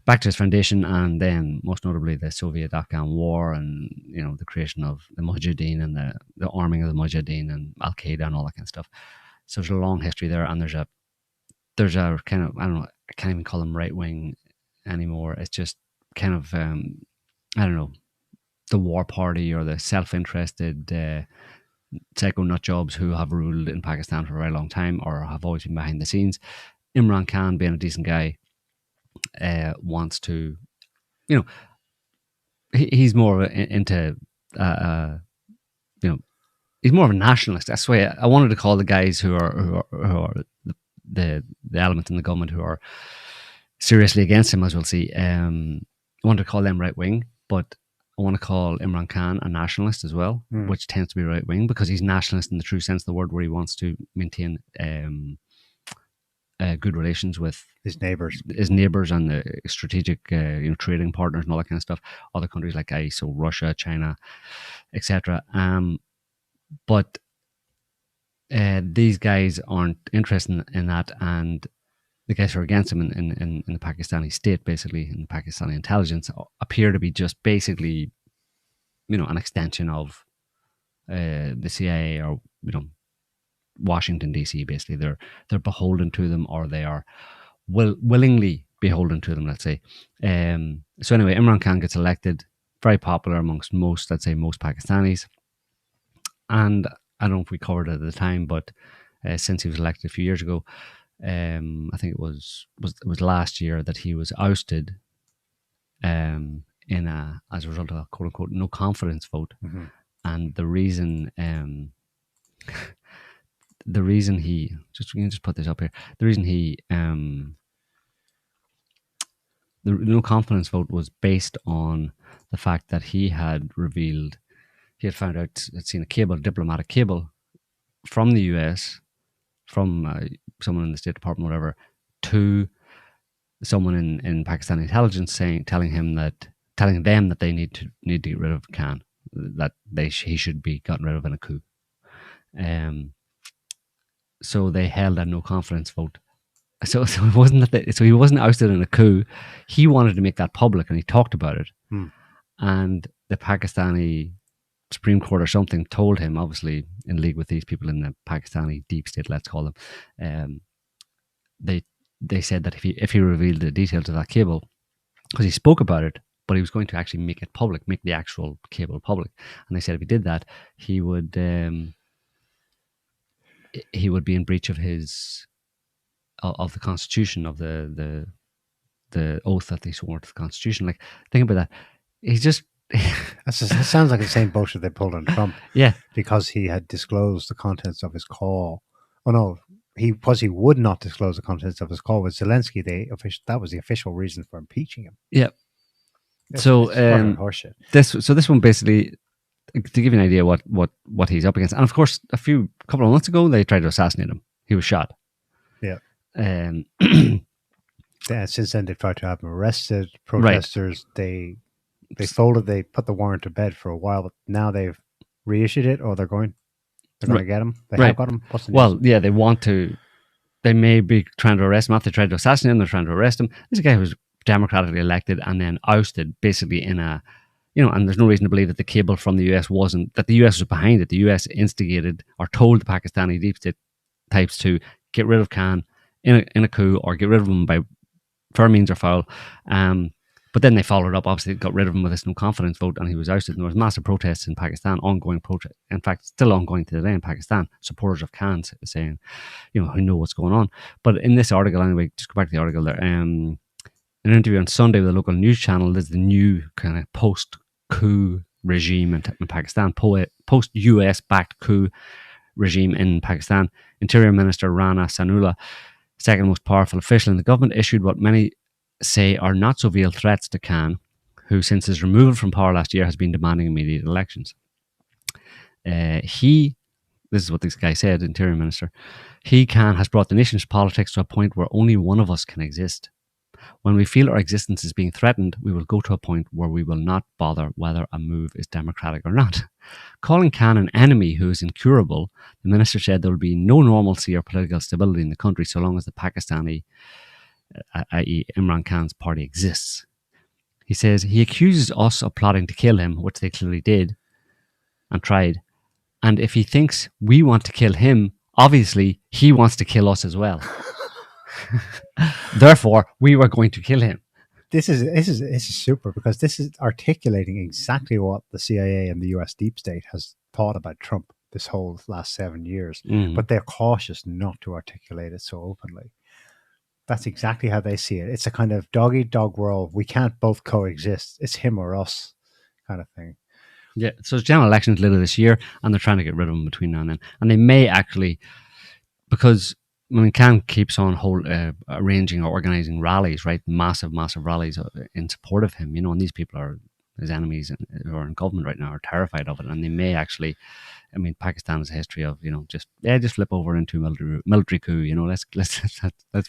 Back to its foundation, and then most notably the Soviet-Afghan War, and, you know, the creation of the Mujahideen and the arming of the Mujahideen and Al-Qaeda and all that kind of stuff. So there's a long history there, and there's a kind of, I don't know, I can't even call them right wing anymore. It's just kind of I don't know, the war party or the self-interested psycho nut jobs who have ruled in Pakistan for a very long time or have always been behind the scenes. Imran Khan, being a decent guy, wants to, you know, he's more into, you know, he's more of a nationalist. That's why I wanted to call the guys who are the element in the government who are seriously against him, as we'll see. I wanted to call them right wing, but I want to call Imran Khan a nationalist as well, which tends to be right wing because he's nationalist in the true sense of the word, where he wants to maintain good relations with his neighbors and the strategic you know, trading partners and all that kind of stuff. Other countries like so Russia, China, etc. But these guys aren't interested in that, and the guys who are against him in the Pakistani state, basically, in the Pakistani intelligence, appear to be just basically, you know, an extension of the CIA or, you know, Washington DC. Basically, they're beholden to them, or they are willingly beholden to them. Let's say. So anyway, Imran Khan gets elected, very popular amongst most Pakistanis, and I don't know if we covered it at the time, but since he was elected a few years ago. I think it was last year that he was ousted as a result of a quote unquote no confidence vote, and the reason he we can just put this up here. The reason he the no confidence vote was based on the fact that he had found out, had seen a diplomatic cable from the US, from someone in the State Department, whatever, to someone in Pakistani intelligence telling them that they need to get rid of Khan, that he should be gotten rid of in a coup. So they held a no confidence vote. So it wasn't so he wasn't ousted in a coup. He wanted to make that public, and he talked about it. And the Pakistani Supreme Court or something told him, obviously in league with these people in the Pakistani deep state, let's call them, they said that if he revealed the details of that cable, because he spoke about it, but he was going to actually make it public, make the actual cable public, and they said if he did that, he would be in breach of the Constitution, of the oath that they swore to the Constitution. Like, think about that. He's just that sounds like the same bullshit they pulled on Trump. Yeah, because he had disclosed the contents of his call. Oh no, he would not disclose the contents of his call with Zelensky. That was the official reason for impeaching him. Yeah. It's horseshit. This one basically, to give you an idea what he's up against, and of course a couple of months ago they tried to assassinate him. He was shot. Yeah. Since then they've tried to have him arrested. Protesters, right. They put the warrant to bed for a while, but now they've reissued it, or they're going to get him. They have got him. Yeah, they want to. They may be trying to arrest him. After they tried to assassinate him, they're trying to arrest him. This is a guy who was democratically elected and then ousted, basically in a, you know, and there's no reason to believe that the cable from the US that the US was behind it. The US instigated or told the Pakistani deep state types to get rid of Khan in a coup or get rid of him by fair means or foul. But then they followed up, obviously got rid of him with this no confidence vote, and he was ousted. And there was massive protests in Pakistan, ongoing protest. In fact, still ongoing to today in Pakistan. Supporters of Khan saying, who know what's going on. But in this article, anyway, just go back to the article there. An interview on Sunday with a local news channel is the new kind of post-coup regime in Pakistan, post-US backed coup regime in Pakistan. Interior Minister Rana Sanullah, second most powerful official in the government, issued what many say are not so veiled threats to Khan, who since his removal from power last year has been demanding immediate elections. This is what this guy said, Interior Minister, Khan has brought the nation's politics to a point where only one of us can exist. When we feel our existence is being threatened, we will go to a point where we will not bother whether a move is democratic or not. Calling Khan an enemy who is incurable, the minister said there will be no normalcy or political stability in the country so long as the Pakistani, i.e. Imran Khan's party, exists. He says he accuses us of plotting to kill him, which they clearly did and tried. And if he thinks we want to kill him, obviously he wants to kill us as well. Therefore, we were going to kill him. This is super, because this is articulating exactly what the CIA and the US deep state has thought about Trump this whole last 7 years. But they're cautious not to articulate it so openly. That's exactly how they see it. It's a kind of dog-eat-dog world. We can't both coexist. It's him or us kind of thing. Yeah, so it's general elections later this year, and they're trying to get rid of him between now and then. And they may actually, because Khan keeps on arranging or organizing rallies, right? Massive rallies in support of him, and these people are his enemies who are in government right now are terrified of it, and they may actually. Pakistan has a history of just flip over into military coup. Let's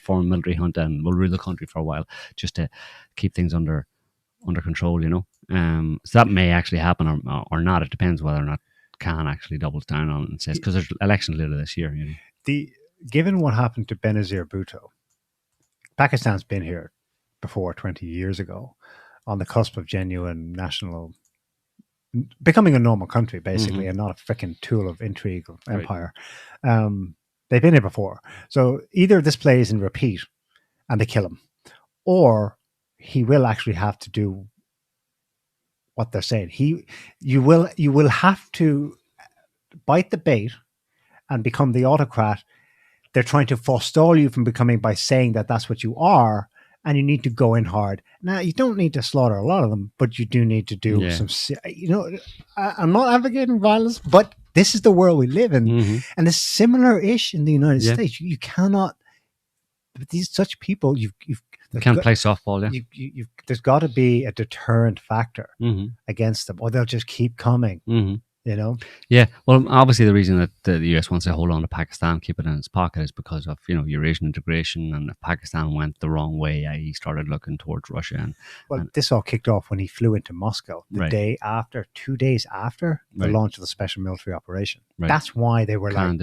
form a military junta and we'll rule the country for a while just to keep things under control. So that may actually happen or not. It depends whether or not Khan actually doubles down on it and says, because there's elections later this year. Given what happened to Benazir Bhutto, Pakistan's been here before 20 years ago, on the cusp of genuine national. Becoming a normal country, basically, and not a freaking tool of intrigue of empire. Right. They've been here before. So either this plays in repeat and they kill him, or he will actually have to do what they're saying. You will have to bite the bait and become the autocrat. They're trying to forestall you from becoming by saying that that's what you are. And you need to go in hard. Now, you don't need to slaughter a lot of them, but you do need to do some. I'm not advocating violence, but this is the world we live in, and it's similar-ish in the United States. You cannot. These such people, you can't play softball. Yeah, there's got to be a deterrent factor against them, or they'll just keep coming. Yeah, well, obviously the reason that the US wants to hold on to Pakistan, keep it in its pocket, is because of Eurasian integration, and if Pakistan went the wrong way, he started looking towards Russia. This all kicked off when he flew into Moscow the day after, 2 days after the launch of the special military operation. Right. That's why they were now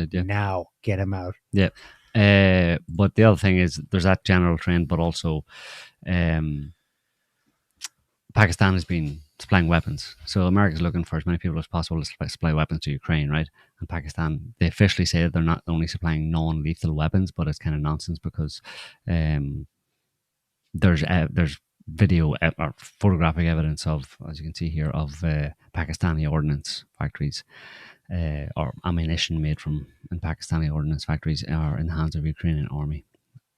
get him out. Yeah, but the other thing is there's that general trend, but also Pakistan has been supplying weapons. So America's looking for as many people as possible to supply weapons to Ukraine, right? And Pakistan, they officially say that they're not only supplying non-lethal weapons, but it's kind of nonsense because there's video or photographic evidence of, as you can see here, of Pakistani ordnance factories or ammunition made in Pakistani ordnance factories are in the hands of the Ukrainian army,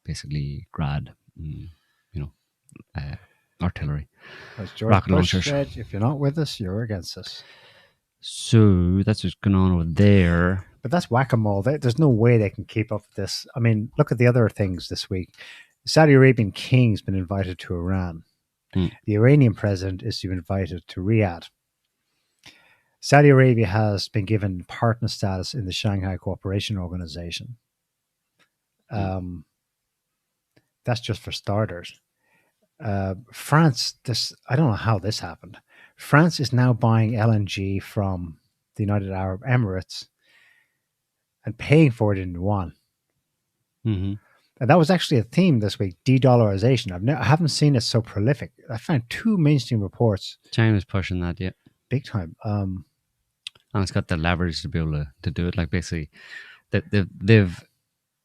basically Grad, artillery. As George Bush said, if you're not with us, you're against us. So that's what's going on over there. But that's whack-a-mole. There's no way they can keep up with this. Look at the other things this week. The Saudi Arabian king's been invited to Iran. The Iranian president is invited to Riyadh. Saudi Arabia has been given partner status in the Shanghai Cooperation Organization. That's just for starters. France, I don't know how this happened. France is now buying LNG from the United Arab Emirates and paying for it in yuan. And that was actually a theme this week, de-dollarization. I haven't seen it so prolific. I found 2 mainstream reports. China's pushing that, yeah. Big time. And it's got the leverage to be able to do it. Like basically, they've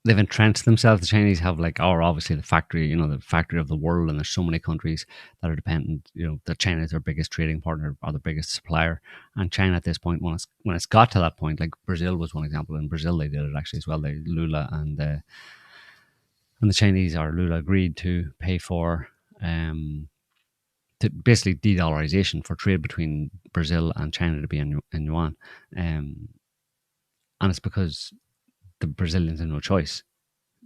they've entrenched themselves. The Chinese have obviously the factory, the factory of the world, and there's so many countries that are dependent. That China is their biggest trading partner or their biggest supplier. And China at this point, when it's got to that point, like Brazil was one example. In Brazil, they did it actually as well. Lula and the Chinese, or Lula, agreed to pay for to basically de-dollarization for trade between Brazil and China to be in yuan, and it's because the Brazilians have no choice.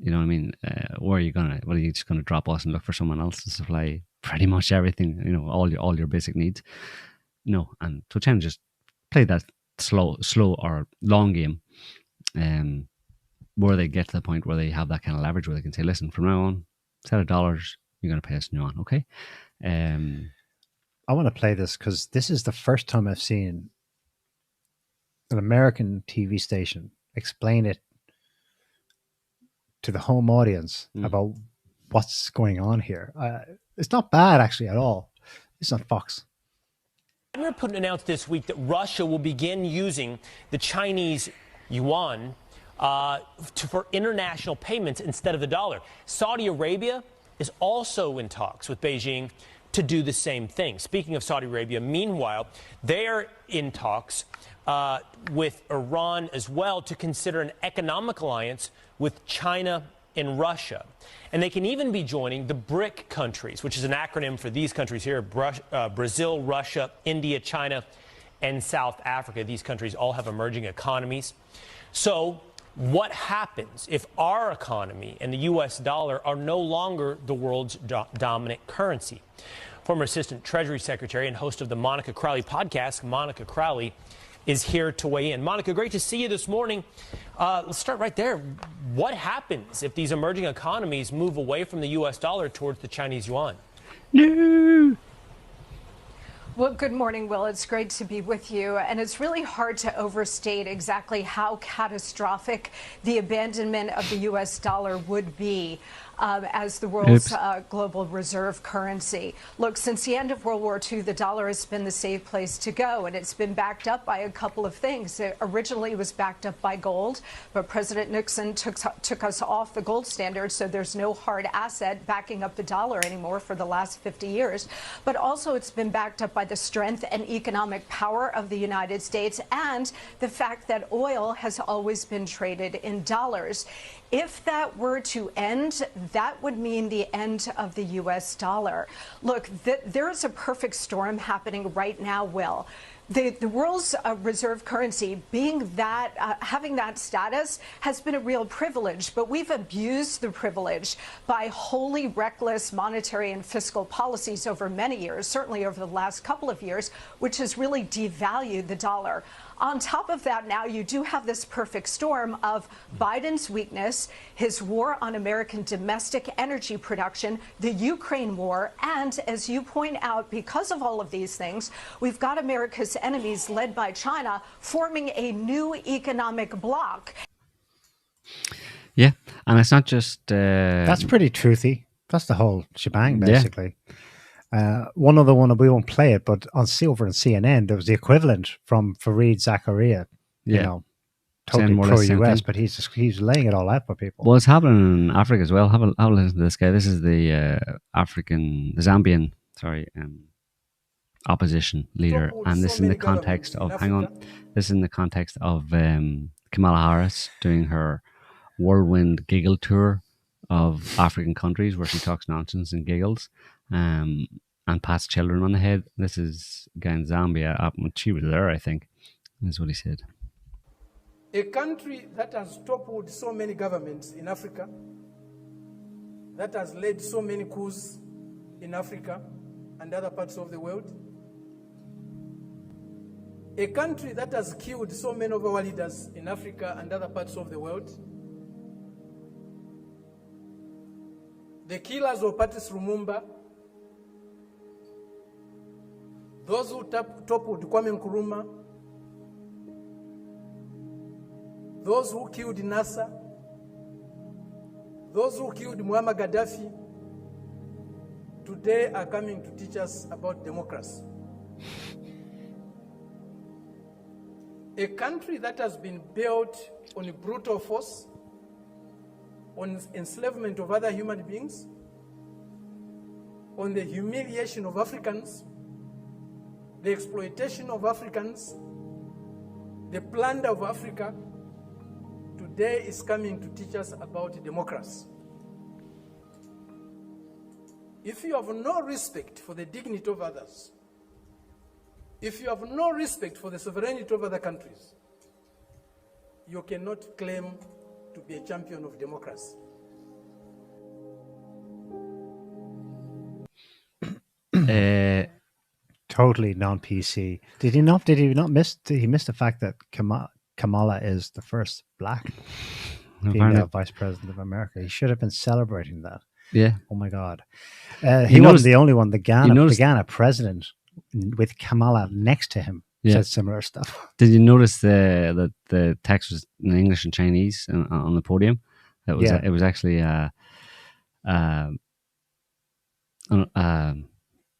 You know what I mean? Where are you gonna? What, are you just gonna drop us and look for someone else to supply pretty much everything? All your basic needs. No, and so China just play that slow or long game, where they get to the point where they have that kind of leverage where they can say, listen, from now on, instead of dollars, you're gonna pay us in yuan, okay? I want to play this because this is the first time I've seen an American TV station explain it to the home audience about what's going on here. It's not bad, actually, at all. It's on Fox. Vladimir Putin announced this week that Russia will begin using the Chinese yuan for international payments instead of the dollar. Saudi Arabia is also in talks with Beijing to do the same thing. Speaking of Saudi Arabia, meanwhile, they are in talks with Iran as well to consider an economic alliance with China and Russia. And they can even be joining the BRIC countries, which is an acronym for these countries here: Brazil, Russia, India, China, and South Africa. These countries all have emerging economies. So what happens if our economy and the U.S. dollar are no longer the world's dominant currency? Former Assistant Treasury Secretary and host of the Monica Crowley podcast, Monica Crowley, is here to weigh in. Monica, great to see you this morning. Let's start right there. What happens if these emerging economies move away from the U.S. dollar towards the Chinese yuan? No. Well, good morning, Will. It's great to be with you. And it's really hard to overstate exactly how catastrophic the abandonment of the U.S. dollar would be as the world's global reserve currency. Look, since the end of World War II, the dollar has been the safe place to go, and it's been backed up by a couple of things. It originally was backed up by gold, but President Nixon took us off the gold standard, so there's no hard asset backing up the dollar anymore for the last 50 years. But also it's been backed up by the strength and economic power of the United States and the fact that oil has always been traded in dollars. If that were to end, that would mean the end of the U.S. dollar. Look, there is a perfect storm happening right now, Will. The world's reserve currency being that, having that status has been a real privilege, but we've abused the privilege by wholly reckless monetary and fiscal policies over many years, certainly over the last couple of years, which has really devalued the dollar. On top of that, now you do have this perfect storm of Biden's weakness, his war on American domestic energy production, the Ukraine war, and as you point out, because of all of these things, we've got America's enemies led by China forming a new economic bloc. Yeah, and it's not just... That's pretty truthy. That's the whole shebang, basically. Yeah. One other one, we won't play it, but over on CNN, there was the equivalent from Fareed Zakaria, totally pro-US, but he's laying it all out for people. Well, it's happening in Africa as well. Have a listen to this guy. This is the Zambian, opposition leader, and this is in the context of, this is in the context of Kamala Harris doing her whirlwind giggle tour of African countries where she talks nonsense and giggles. And pats children on the head. This is a guy in Zambia. She was there, I think. This is what he said. A country that has toppled so many governments in Africa, that has led so many coups in Africa and other parts of the world, a country that has killed so many of our leaders in Africa and other parts of the world, the killers of Patrice Lumumba, those who toppled Kwame Nkrumah, those who killed Nasser, those who killed Muammar Gaddafi, today are coming to teach us about democracy. A country that has been built on brutal force, on enslavement of other human beings, on the humiliation of Africans, the exploitation of Africans, the plunder of Africa, today is coming to teach us about democracy. If you have no respect for the dignity of others, if you have no respect for the sovereignty of other countries, you cannot claim to be a champion of democracy. Totally non-PC. Did he miss the fact that Kamala is the first black female vice president of America? He should have been celebrating that. Yeah. Oh my God. He wasn't the only one. The Ghana president with Kamala next to him said similar stuff. Did you notice that the text was in English and Chinese on the podium? It was actually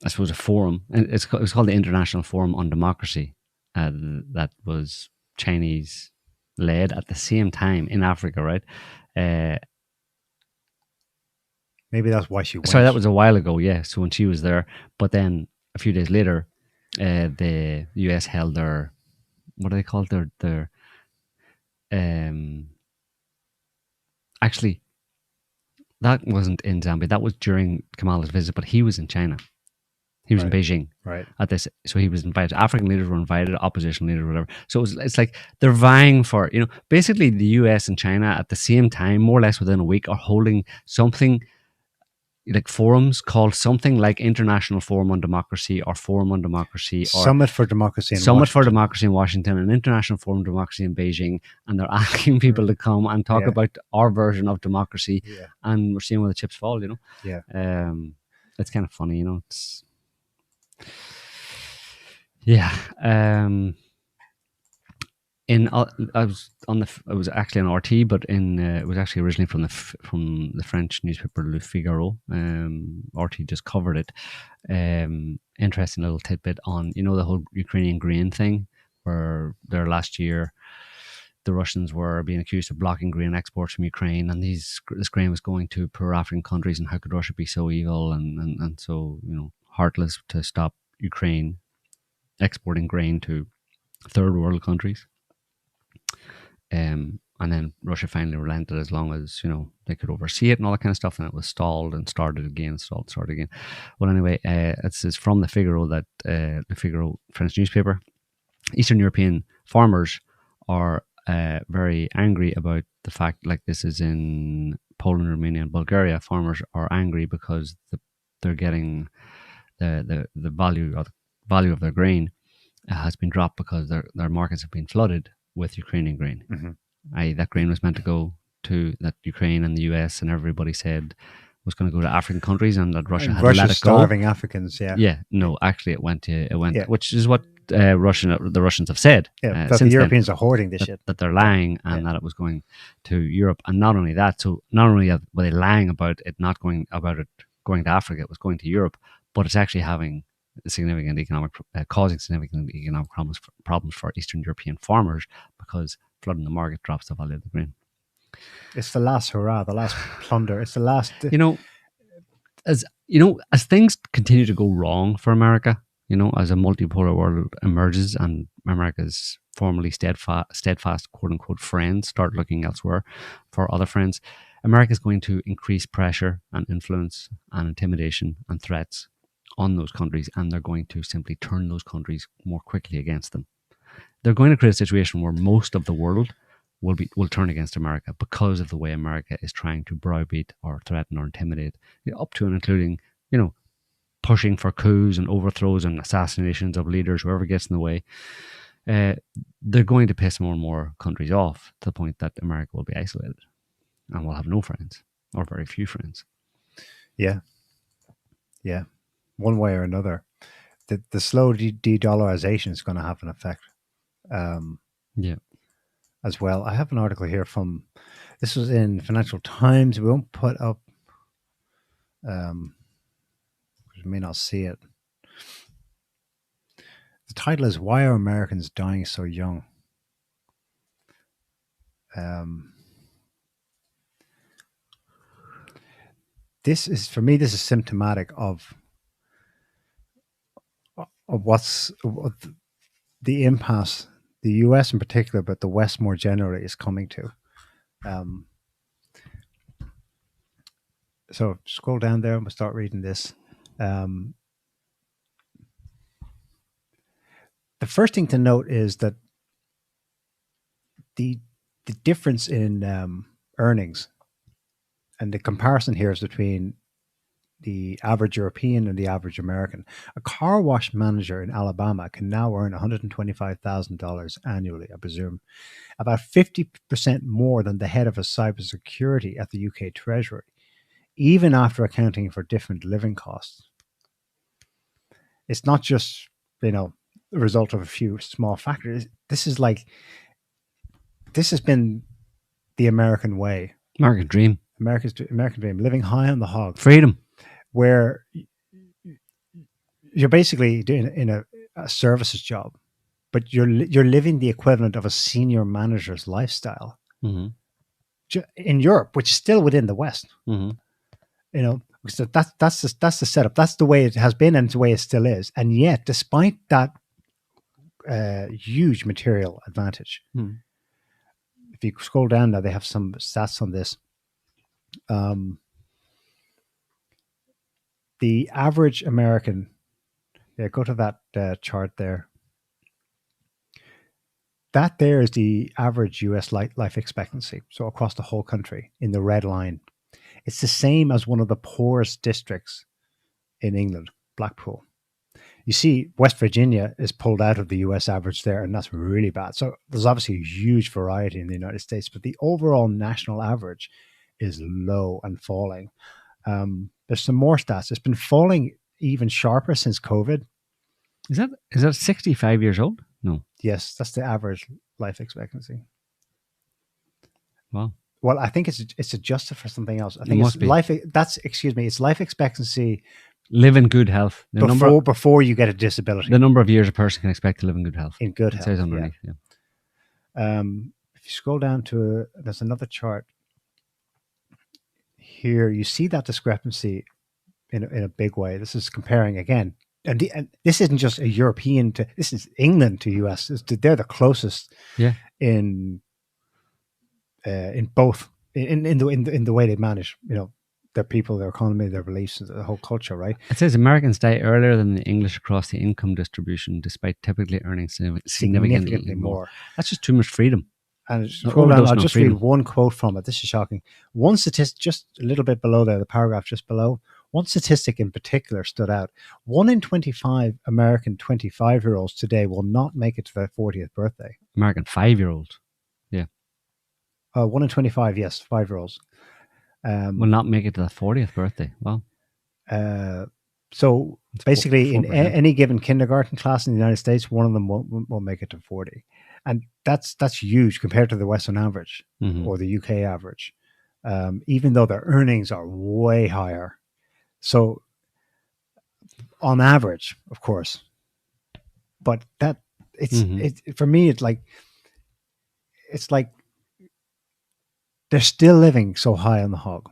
I suppose a forum, and it was called the International Forum on Democracy. That was Chinese led at the same time in Africa, right? Maybe that's why she went. Sorry, that was a while ago, yeah. So when she was there, but then a few days later, the US held their, what do they call it? Their actually, that wasn't in Zambia. That was during Kamala's visit, but he was in China. He was in Beijing at this. So he was invited. African leaders were invited, opposition leaders, whatever. So it's like they're vying for, basically the US and China at the same time, more or less within a week, are holding something like forums called something like International Forum on Democracy or Forum on Democracy or Summit for Democracy in Summit for Democracy in Washington and International Forum on Democracy in Beijing, and they're asking people to come and talk about our version of democracy, and we're seeing where the chips fall. It's kind of funny, it's I was actually on RT, but it was actually originally from the French newspaper Le Figaro. RT just covered it. Interesting little tidbit on the whole Ukrainian grain thing, where there last year the Russians were being accused of blocking grain exports from Ukraine, and this grain was going to poor African countries, and how could Russia be so evil and so heartless to stop Ukraine exporting grain to third world countries. And then Russia finally relented, as long as they could oversee it and all that kind of stuff, and it was stalled and started again. Well, anyway, it's from the Figaro, that the Figaro French newspaper. Eastern European farmers are very angry about the fact, like this is in Poland, Romania, and Bulgaria. Farmers are angry because they're getting the value of their grain has been dropped because their markets have been flooded with Ukrainian grain. Mm-hmm. That grain was meant to go to that Ukraine and the US and everybody said was going to go to African countries, and that Russia had let it go. Starving Africans, no, actually it went, which is what the Russians have said. That the Europeans are hoarding this shit. That they're lying, and that it was going to Europe. And not only that, so not only were they lying about it not going to Africa, it was going to Europe, but it's actually having causing significant economic problems for Eastern European farmers, because flooding the market drops the value of the grain. It's the last hurrah, the last plunder. It's the last. As things continue to go wrong for America, as a multipolar world emerges and America's formerly steadfast quote unquote friends start looking elsewhere for other friends, America is going to increase pressure and influence and intimidation and threats on those countries, and they're going to simply turn those countries more quickly against them. They're going to create a situation where most of the world will turn against America because of the way America is trying to browbeat or threaten or intimidate, up to and including, pushing for coups and overthrows and assassinations of leaders, whoever gets in the way. They're going to piss more and more countries off to the point that America will be isolated and will have no friends or very few friends. Yeah. One way or another, the slow de-dollarization is going to have an effect. As well. I have an article here this was in Financial Times. We won't put up, you may not see it. The title is "Why Are Americans Dying So Young?" this is symptomatic of what the impasse the US in particular, but the West more generally, is coming to. So scroll down there and we'll start reading this. The first thing to note is that the difference in earnings, and the comparison here is between the average European and the average American. A car wash manager in Alabama can now earn $125,000 annually, I presume, about 50% more than the head of a cybersecurity at the UK Treasury, even after accounting for different living costs. It's not just, the result of a few small factors. This has been the American way. American dream. American dream, living high on the hog. Freedom. Where you're basically doing in a services job, but you're living the equivalent of a senior manager's lifestyle in Europe, which is still within the West. So that's the setup. That's the way it has been, and the way it still is. And yet, despite that huge material advantage, if you scroll down now, they have some stats on this. The average American, go to that chart there. That there is the average US life expectancy. So across the whole country in the red line. It's the same as one of the poorest districts in England, Blackpool. You see, West Virginia is pulled out of the US average there, and that's really bad. So there's obviously a huge variety in the United States, but the overall national average is low and falling. There's some more stats. It's been falling even sharper since COVID. Is that 65 years old? No. Yes, that's the average life expectancy. Wow. Well, I think it's adjusted for something else. I think it's life expectancy. Live in good health. Before you get a disability. The number of years a person can expect to live in good health. In good health. It says underneath. Yeah. If you scroll down to there's another chart here. You see that discrepancy in a big way. This is comparing again, and this isn't just a European to. This is England to US. They're the closest. Yeah. In both in the way they manage, their people, their economy, their beliefs, the whole culture, right? It says Americans die earlier than the English across the income distribution, despite typically earning significantly more. That's just too much freedom. And scroll down, I'll just read one quote from it. This is shocking. One statistic, just a little bit below there, the paragraph just below, one statistic in particular stood out. 1 in 25 American 25-year-olds today will not make it to their 40th birthday. American 5-year-olds. Yeah. 1 in 25, yes, 5-year-olds. Will not make it to the 40th birthday. Wow. So basically, 4%. In any given kindergarten class in the United States, one of them won't make it to 40. And that's huge compared to the Western average or the UK average, even though their earnings are way higher. So on average, of course, but that for me, it's like they're still living so high on the hog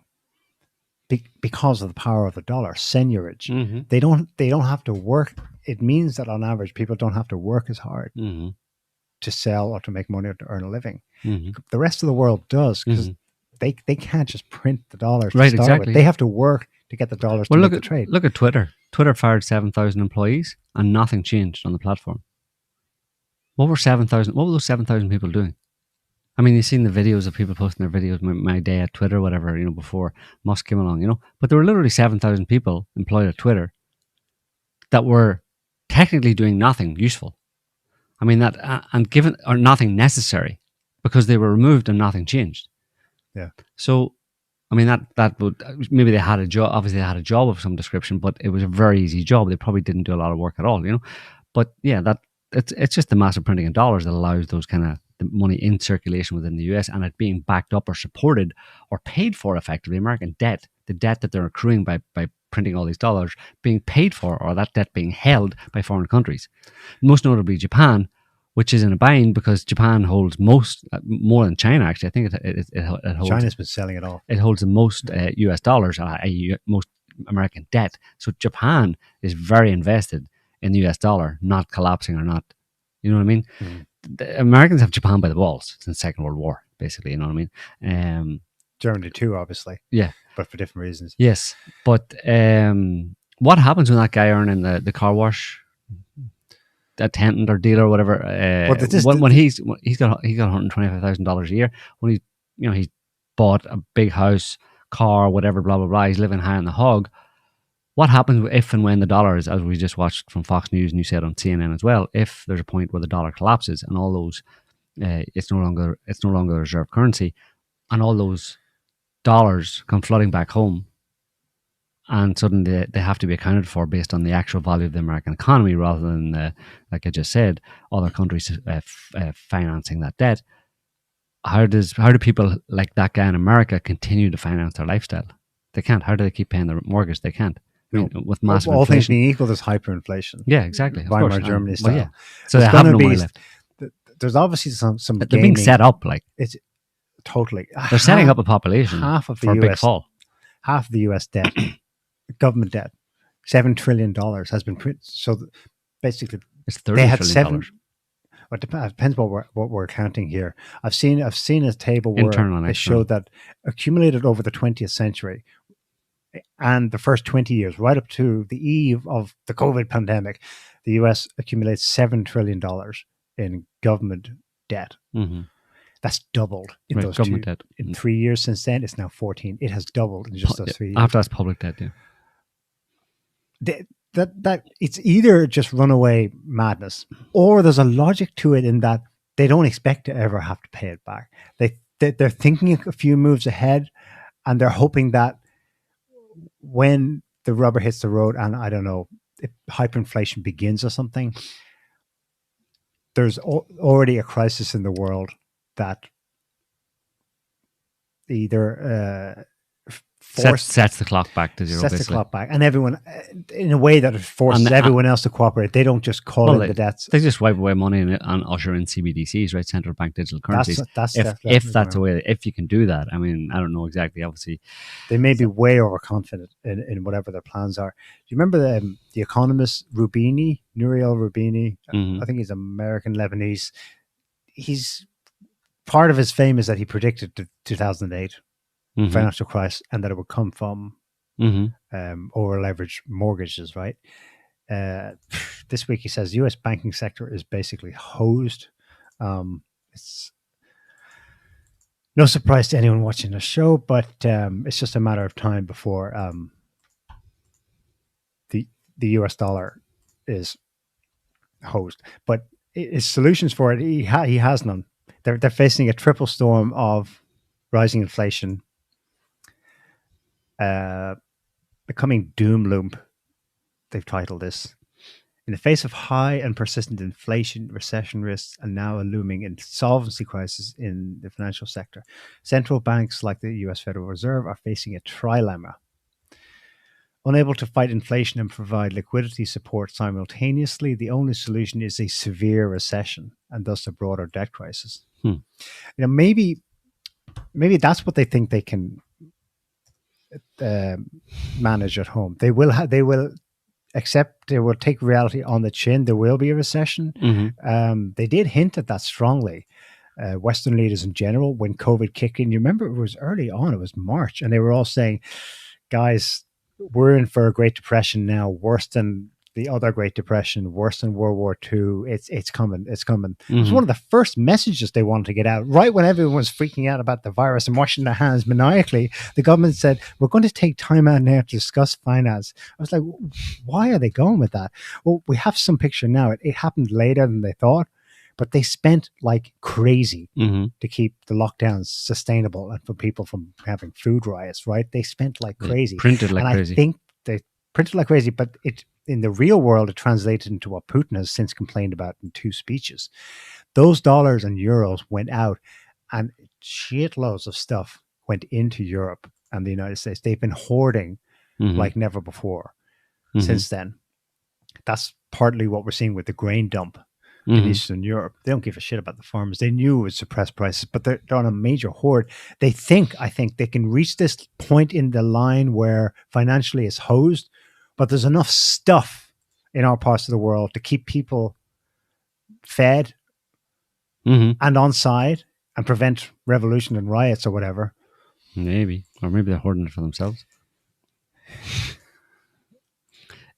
because of the power of the dollar, seigniorage. They don't have to work. It means that on average, people don't have to work as hard to sell or to make money or to earn a living. The rest of the world does, because they can't just print the dollars to start with. They have to work to get the dollars to make the trade. Look at Twitter. Twitter fired 7,000 employees and nothing changed on the platform. What were those 7,000 people doing? I mean, you've seen the videos of people posting their videos, my day at Twitter, whatever, before Musk came along, But there were literally 7,000 people employed at Twitter that were technically doing nothing useful. I mean, or nothing necessary, because they were removed and nothing changed. Yeah. So, I mean, that would, maybe they had a job, obviously they had a job of some description, but it was a very easy job. They probably didn't do a lot of work at all, But yeah, it's just the massive printing of dollars that allows those kind of the money in circulation within the US, and it being backed up or supported or paid for effectively. American debt, the debt that they're accruing by printing all these dollars, being paid for, or that debt being held by foreign countries. Most notably Japan, which is in a bind because Japan holds more than China. Actually, I think it holds. China's been selling it all. It holds the most US dollars, most American debt. So Japan is very invested in the US dollar not collapsing or not. You know what I mean? The Americans have Japan by the balls since the Second World War, basically. You know what I mean? Germany too, obviously. Yeah, but for different reasons. Yes, but what happens when that guy earning the car wash attendant or dealer or whatever? When he's got $125,000 a year, when he's bought a big house, car, whatever, blah blah blah. He's living high on the hog. What happens if and when the dollar is, as we just watched from Fox News and you said on CNN as well, if there's a point where the dollar collapses and all those, it's no longer the reserve currency, and all those dollars come flooding back home, and suddenly they have to be accounted for based on the actual value of the American economy rather than, like I just said, other countries financing that debt. How do people like that guy in America continue to finance their lifestyle? They can't. How do they keep paying their mortgage? They can't. I mean, with massive all inflation. things being equal, there's hyperinflation. Yeah, exactly. Of Weimar course. Germany style. Well, yeah. So they have no money left. There's obviously some They're being set up like it's totally. They're setting up a population half of the for US, a big fall. Half of the US debt, government debt, $7 trillion has been printed. So basically, it's $30 they had trillion. Well, it depends what we're counting here. I've seen a table where they showed that accumulated over the 20th century and the first 20 years, right up to the eve of the COVID pandemic, the US accumulates $7 trillion in government debt. Mm-hmm. That's doubled in those government debt. In 3 years since then. It's now 14. It has doubled in just those 3 years. After that's public debt, yeah. That it's either just runaway madness, or there's a logic to it in that they don't expect to ever have to pay it back. They're thinking a few moves ahead, and they're hoping that when the rubber hits the road, and I don't know, if hyperinflation begins or something, there's already a crisis in the world that either sets the clock back to zero. Sets the clock back, and everyone, in a way that it forces everyone else to cooperate. They don't just call in the debts. They just wipe away money and usher in CBDCs, right? Central bank digital currencies. If that's a way, if you can do that. I mean, I don't know exactly. Obviously, they may be way overconfident in whatever their plans are. Do you remember the economist Rubini, Nouriel Rubini? Mm-hmm. I think he's American Lebanese. He's part of his fame is that he predicted the 2008. Mm-hmm. financial crisis, and that it would come from over leveraged mortgages, right? This week he says the US banking sector is basically hosed. It's no surprise to anyone watching the show, but it's just a matter of time before the US dollar is hosed. But his solutions for it, he has none. They're facing a triple storm of rising inflation, becoming doom loom, they've titled this. In the face of high and persistent inflation, recession risks, and now a looming insolvency crisis in the financial sector, central banks like the US Federal Reserve are facing a trilemma. Unable to fight inflation and provide liquidity support simultaneously, the only solution is a severe recession and thus a broader debt crisis. Maybe that's what they think they can manage at home. They will accept. They will take reality on the chin. There will be a recession. Mm-hmm. They did hint at that strongly. Western leaders in general, when COVID kicked in, you remember it was early on. It was March, and they were all saying, "Guys, we're in for a Great Depression now, worse than the other Great Depression, worse than World War II. It's coming. It's coming." Mm-hmm. It was one of the first messages they wanted to get out. Right when everyone was freaking out about the virus and washing their hands maniacally, the government said, "We're going to take time out now to discuss finance." I was like, why are they going with that? Well, we have some picture now. It happened later than they thought, but they spent like crazy to keep the lockdowns sustainable and for people from having food riots, right? They spent like crazy. Printed like crazy. I think they printed like crazy, but in the real world, it translated into what Putin has since complained about in 2 speeches. Those dollars and euros went out, and shitloads of stuff went into Europe and the United States. They've been hoarding like never before since then. That's partly what we're seeing with the grain dump in Eastern Europe. They don't give a shit about the farmers. They knew it would suppress prices, but they're on a major hoard. I think they can reach this point in the line where financially it's hosed, but there's enough stuff in our parts of the world to keep people fed and on side and prevent revolution and riots or whatever. Maybe. Or maybe they're hoarding it for themselves.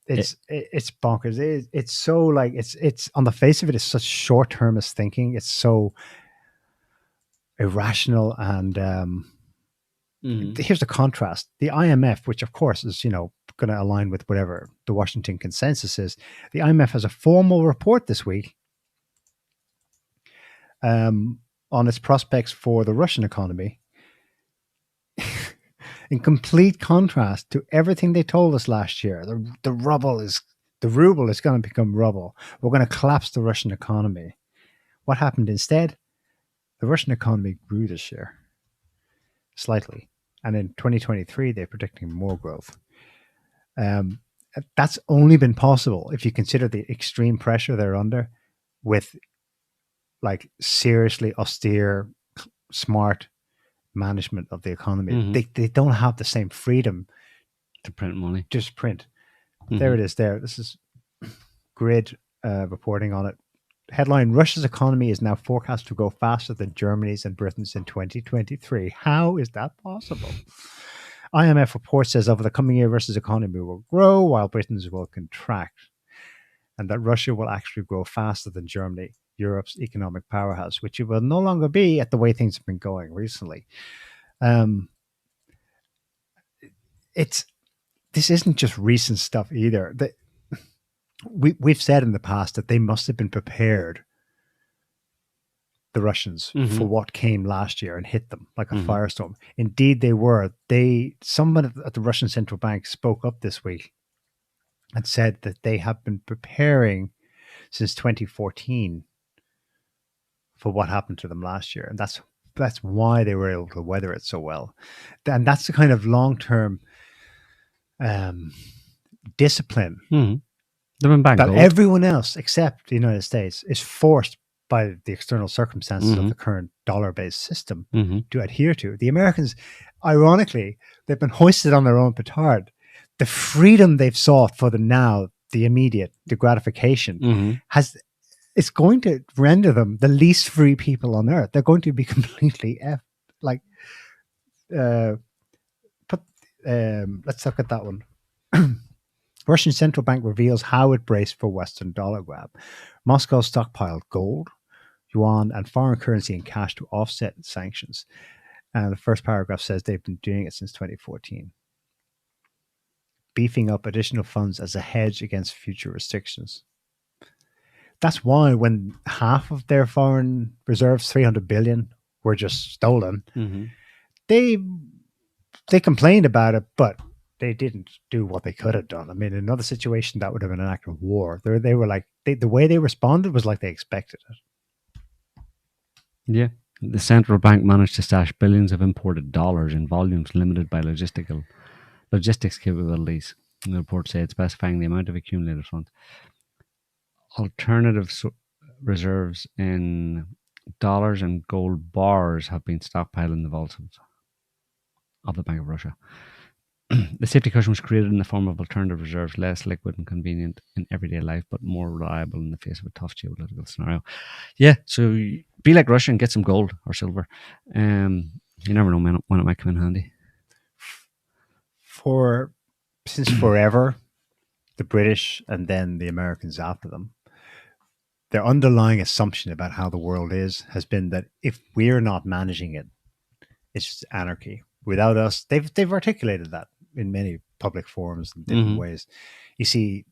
It's bonkers. It's so like it's on the face of it, it's such short-termist thinking. It's so irrational. And here's the contrast: the IMF, which of course is going to align with whatever the Washington consensus is. The IMF has a formal report this week on its prospects for the Russian economy. In complete contrast to everything they told us last year, the ruble is going to become rubble. We're going to collapse the Russian economy. What happened instead? The Russian economy grew this year, slightly, and in 2023 they're predicting more growth. That's only been possible if you consider the extreme pressure they're under, with like seriously austere, smart management of the economy. They don't have the same freedom to print money. Just print. There it is there. This is Grid reporting on it. Headline: Russia's economy is now forecast to grow faster than Germany's and Britain's in 2023. How is that possible? IMF report says over the coming year, Russia's economy will grow while Britain's will contract, and that Russia will actually grow faster than Germany, Europe's economic powerhouse, which it will no longer be at the way things have been going recently. This isn't just recent stuff either. We've said in the past that they must have been prepared, the Russians, for what came last year and hit them like a firestorm. Indeed, they were. Someone at the Russian central bank spoke up this week and said that they have been preparing since 2014 for what happened to them last year. And that's why they were able to weather it so well. And that's the kind of long-term discipline that everyone else except the United States is forced by the external circumstances of the current dollar-based system to adhere to. The Americans, ironically, they've been hoisted on their own petard. The freedom they've sought for the now, the immediate, the gratification, it's going to render them the least free people on earth. They're going to be completely let's look at that one. Russian central bank reveals how it braced for Western dollar grab. Moscow stockpiled gold, yuan, and foreign currency in cash to offset sanctions. And the first paragraph says they've been doing it since 2014. Beefing up additional funds as a hedge against future restrictions. That's why when half of their foreign reserves, 300 billion, were just stolen, they complained about it, but they didn't do what they could have done. I mean, in another situation, that would have been an act of war. They were like, the way they responded was like they expected it. Yeah. The central bank managed to stash billions of imported dollars in volumes limited by logistics capabilities. The report said, specifying the amount of accumulated funds. Alternative reserves in dollars and gold bars have been stockpiled in the vaults of the Bank of Russia. The safety cushion was created in the form of alternative reserves, less liquid and convenient in everyday life, but more reliable in the face of a tough geopolitical scenario. Yeah, so be like Russia and get some gold or silver. You never know when it might come in handy. Since forever, the British and then the Americans after them, their underlying assumption about how the world has been that if we're not managing it, it's just anarchy. Without us, they've articulated that in many public forums in different ways. You see,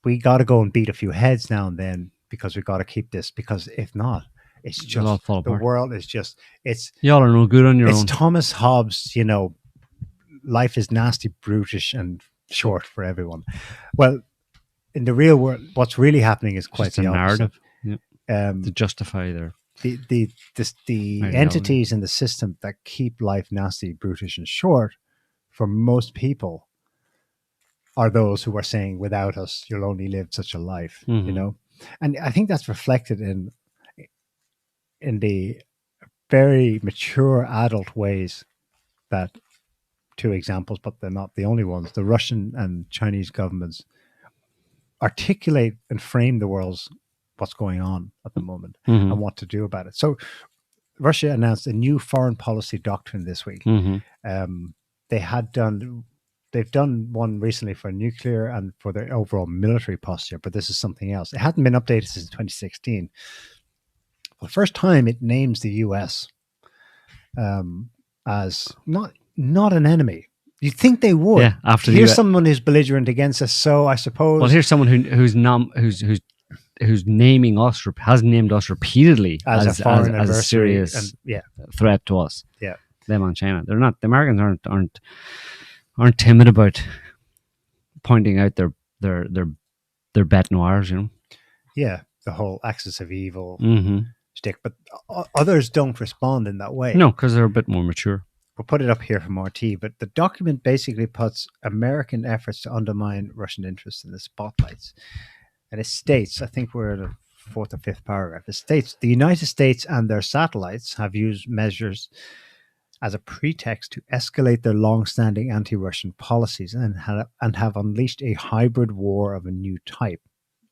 we got to go and beat a few heads now and then because we got to keep this. Because if not, it's just the world is just y'all are no good on your own. It's Thomas Hobbes, life is nasty, brutish, and short for everyone. Well, in the real world, what's really happening is quite the opposite. Narrative to justify their the entities in the system that keep life nasty, brutish, and short for most people are those who are saying, without us, you'll only live such a life, And I think that's reflected in the very mature adult ways that two examples, but they're not the only ones. The Russian and Chinese governments articulate and frame the world's what's going on at the moment and what to do about it. So Russia announced a new foreign policy doctrine this week. They've done one recently for nuclear and for their overall military posture, but this is something else. It hadn't been updated since 2016. For the first time, it names the US as not an enemy. You'd think they would. Yeah, after here's someone who's belligerent against us, so I suppose. Well, here's someone who's naming us, has named us repeatedly as a serious threat to us. Yeah, them on China. They're not. The Americans aren't timid about pointing out their bête noirs. You know. Yeah, the whole axis of evil stick, but others don't respond in that way. No, because they're a bit more mature. We'll put it up here from RT, but the document basically puts American efforts to undermine Russian interests in the spotlights. And it states, I think we're in the fourth or fifth paragraph, it states, the United States and their satellites have used measures as a pretext to escalate their long-standing anti-Russian policies and have unleashed a hybrid war of a new type.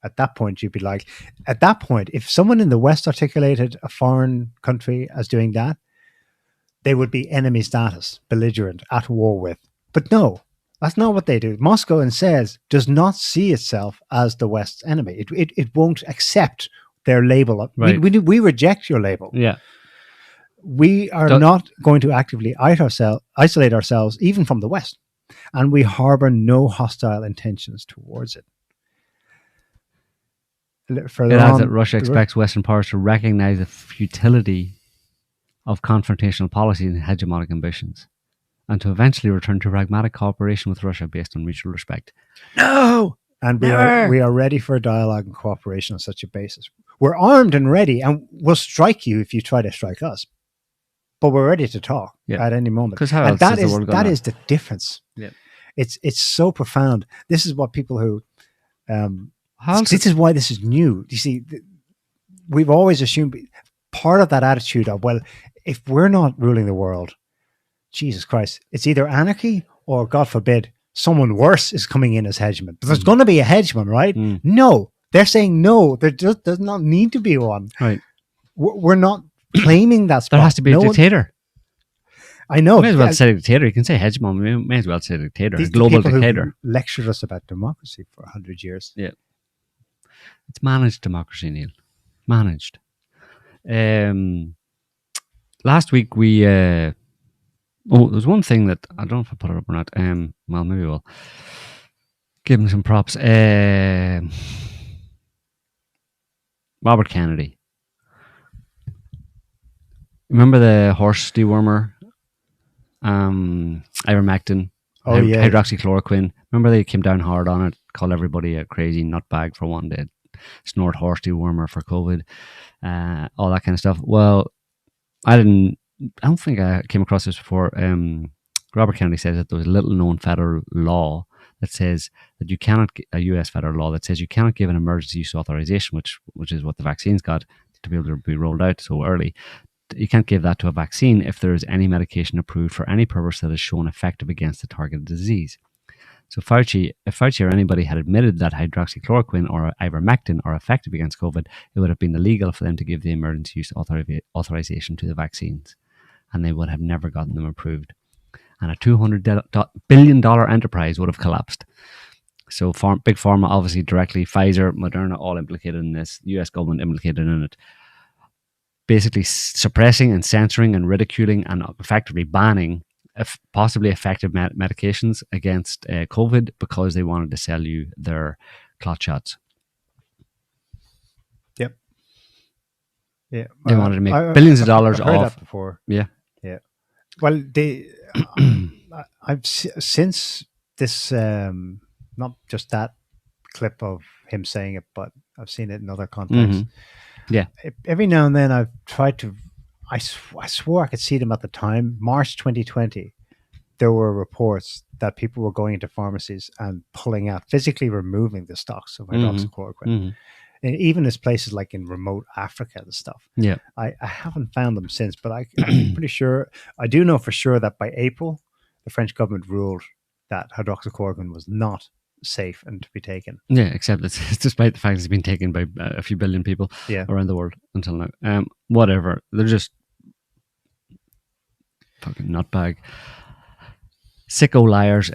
At that point, you'd be like, if someone in the West articulated a foreign country as doing that, they would be enemy status, belligerent, at war with. But no, that's not what they do. Moscow, and says, does not see itself as the West's enemy. It won't accept their label. Right. We reject your label. Yeah. We are not going to actively isolate ourselves, even from the West. And we harbor no hostile intentions towards it. It adds that Russia expects Western powers to recognize the futility of confrontational policy and hegemonic ambitions, and to eventually return to pragmatic cooperation with Russia based on mutual respect. No! And we are ready for a dialogue and cooperation on such a basis. We're armed and ready, and we'll strike you if you try to strike us. But we're ready to talk at any moment. Because how else is the world that is the difference. Yeah. It's so profound. This is what people who... this is why this is new. You see, we've always assumed part of that attitude of, well, if we're not ruling the world, Jesus Christ, it's either anarchy or, God forbid, someone worse is coming in as hegemon. But there's going to be a hegemon, right? No, they're saying no. There just does not need to be one. Right. We're not claiming that spot. There has to be a dictator. I know. You may as well say dictator. You can say hegemon. You may as well say dictator. These global people dictator. Who lectured us about democracy for 100 years. Yeah. It's managed democracy, Neil. Managed. Last week we there's one thing that I don't know if I put it up or not. Well, maybe we'll give him some props. Robert Kennedy. Remember the horse dewormer? Ivermectin. Hydroxychloroquine. Remember they came down hard on it, called everybody a crazy nutbag for one day. Snort horse dewormer for COVID, all that kind of stuff. Well, I don't think I came across this before. Robert Kennedy says that there was a little known federal law that says that you cannot, a US federal law that says you cannot give an emergency use authorization, which is what the vaccines got to be able to be rolled out so early. You can't give that to a vaccine if there is any medication approved for any purpose that is shown effective against the targeted disease. So if Fauci or anybody had admitted that hydroxychloroquine or ivermectin are effective against COVID, it would have been illegal for them to give the emergency use authorization to the vaccines, and they would have never gotten them approved. And a $200 billion enterprise would have collapsed. So Big Pharma, obviously directly, Pfizer, Moderna, all implicated in this, the US government implicated in it, basically suppressing and censoring and ridiculing and effectively banning possibly effective medications against COVID because they wanted to sell you their clot shots. Yep. Yeah. They wanted to make billions of dollars I've heard off. that before. Yeah. Yeah. Well, I've since this, not just that clip of him saying it, but I've seen it in other contexts. Yeah. Every now and then I've tried to, I swore I could see them at the time. March 2020, there were reports that people were going into pharmacies and pulling out, physically removing the stocks of hydroxychloroquine. And even as places like in remote Africa and stuff. Yeah. I haven't found them since, but I'm pretty sure, I do know for sure that by April, the French government ruled that hydroxychloroquine was not safe and to be taken. Yeah, except it's despite the fact it's been taken by a few billion people around the world until now. Whatever. They're just fucking nutbag. Sicko liars.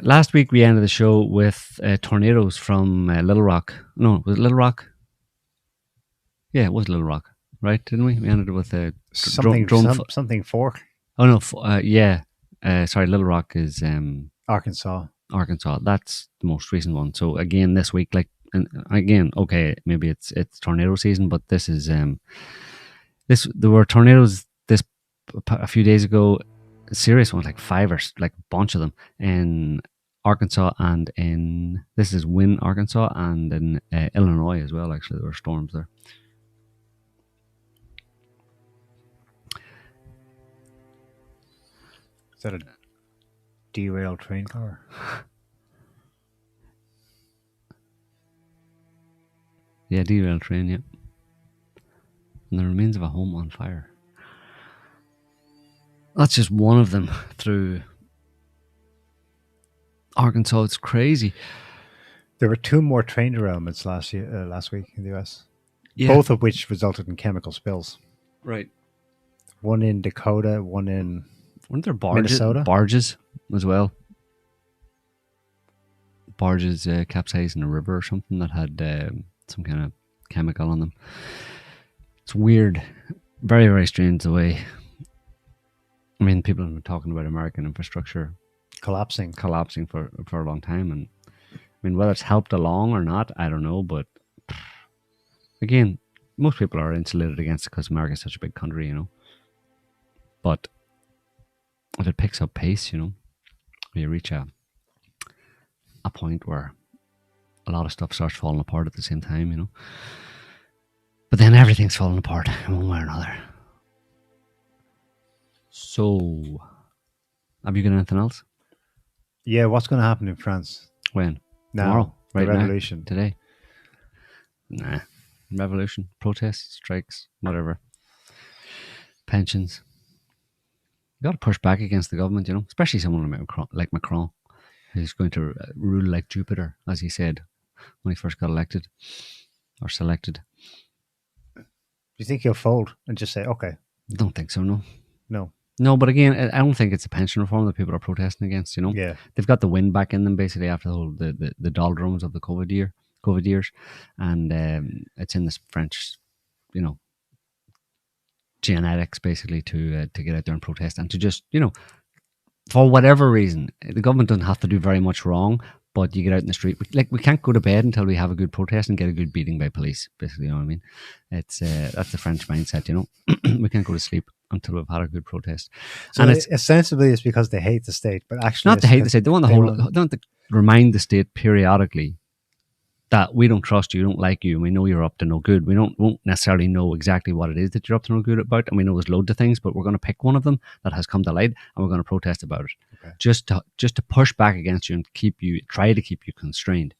Last week we ended the show with tornadoes from Little Rock. No, was it Little Rock? Yeah, it was Little Rock, right? Didn't we? We ended it with a something fork. Oh no, yeah. Sorry, Little Rock is Arkansas. That's the most recent one. So again, this week, like, and again, okay, maybe it's tornado season, but this is there were tornadoes a few days ago. Serious ones, like 5 or like a bunch of them in Arkansas and this is Wynne, Arkansas, and in Illinois as well. Actually, there were storms there. Is that a derailed train car? Yeah, derailed train, yeah. And the remains of a home on fire. That's just one of them through Arkansas. It's crazy. There were 2 more train derailments last week in the US. Yeah. Both of which resulted in chemical spills. Right. One in Dakota, one in Weren't there Minnesota? Barges as well. Barges capsized in a river or something that had some kind of chemical on them. It's weird. Very, very strange the way. I mean, people have been talking about American infrastructure collapsing for a long time. And I mean, whether it's helped along or not, I don't know. But again, most people are insulated against it because America is such a big country, you know. But if it picks up pace, you know, you reach a point where a lot of stuff starts falling apart at the same time, you know. But then everything's falling apart in one way or another. So, have you got anything else? Yeah, what's going to happen in France? When? Now, tomorrow? Right the revolution. Now? Today? Nah. Revolution, protests, strikes, whatever. Pensions. You got to push back against the government, you know, especially someone like Macron, who's going to rule like Jupiter, as he said when he first got elected or selected. Do you think he'll fold and just say, okay? I don't think so, no. No, but again, I don't think it's a pension reform that people are protesting against, you know. Yeah. They've got the wind back in them, basically, after the whole, the doldrums of the COVID years. And it's in this French, you know, genetics, basically, to get out there and protest and to just, you know, for whatever reason, the government doesn't have to do very much wrong, but you get out in the street. We can't go to bed until we have a good protest and get a good beating by police, basically, you know what I mean? It's that's the French mindset, you know. We can't go to sleep until we've had a good protest. So and ostensibly it's because they hate the state, but actually not to hate the state. They want to remind the state periodically that we don't trust you, don't like you, and we know you're up to no good. We won't necessarily know exactly what it is that you're up to no good about, and we know there's loads of things, but we're going to pick one of them that has come to light, and we're going to protest about it. Okay. Just to push back against you and try to keep you constrained,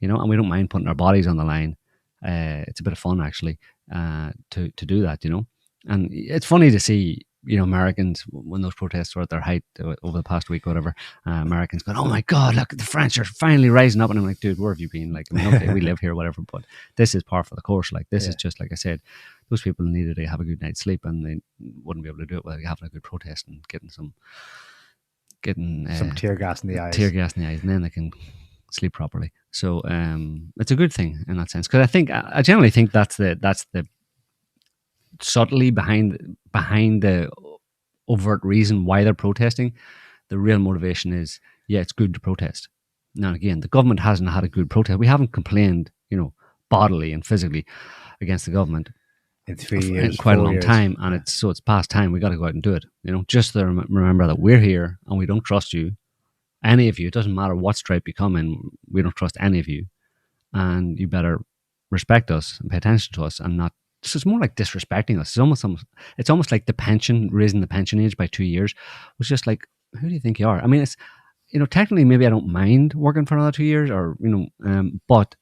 you know. And we don't mind putting our bodies on the line. It's a bit of fun, actually, to do that, you know. And it's funny to see, you know, Americans, when those protests were at their height over the past week, whatever, Americans going, oh my God, look, the French are finally rising up. And I'm like, dude, where have you been? Like, I mean, okay, we live here, whatever, but this is par for the course. Like, this is just, like I said, those people needed to have a good night's sleep, and they wouldn't be able to do it without having a good protest and getting some tear gas in the eyes. And then they can sleep properly. So it's a good thing in that sense. Because I generally think that's the subtly behind the overt reason why they're protesting. The real motivation is, it's good to protest. Now, again, the government hasn't had a good protest. We haven't complained, you know, bodily and physically against the government in 3 years, in quite a long time, and it's past time. We got to go out and do it. You know, just to remember that we're here and we don't trust you, any of you. It doesn't matter what stripe you come in. We don't trust any of you, and you better respect us and pay attention to us and not. So it's more like disrespecting us. It's almost like raising the pension age by 2 years was just like, who do you think you are? I mean, it's, you know, technically maybe I don't mind working for another 2 years, or, you know, but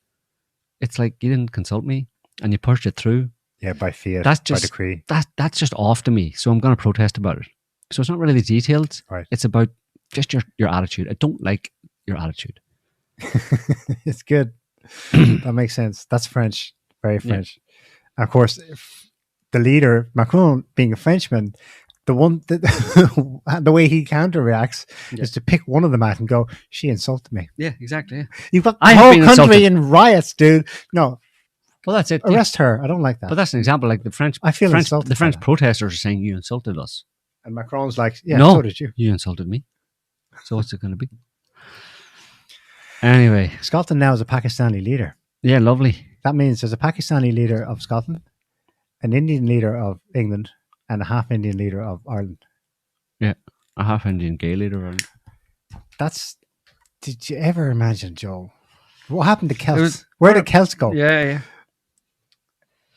it's like you didn't consult me and you pushed it through. Yeah, by fiat, That's by just decree. That's just off to me. So I'm going to protest about it. So it's not really the details. Right. It's about just your attitude. I don't like your attitude. It's good. That makes sense. That's French. Very French. And of course, the leader, Macron, being a Frenchman, the way he counter-reacts is to pick one of them out and go, she insulted me. Yeah, exactly. Yeah. You've got the I have whole been country insulted. in riots, dude. No, Well, that's it. arrest her. I don't like that. But that's an example. Like the French insulted the French by that. protesters are saying you insulted us. And Macron's like, yeah, No, so did you. You insulted me. So what's it going to be? Anyway. Scotland now is a Pakistani leader. Yeah, lovely. That means there's a Pakistani leader of Scotland, an Indian leader of England, and a half Indian leader of Ireland. Yeah, a half Indian gay leader. Did you ever imagine, Joe? What happened to Celts? Where did Celts go? Yeah.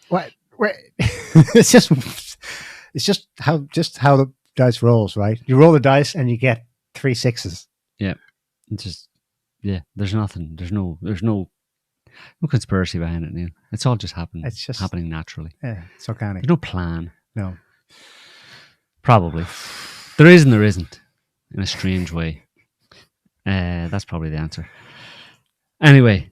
What? It's just how the dice rolls, right? You roll the dice and you get 3 6s. Yeah, it's just There's nothing. There's no conspiracy behind it, Neil. It's all just happening. It's just happening naturally. Yeah, it's organic. There's no plan. No. Probably. There is and there isn't, in a strange way. That's probably the answer. Anyway,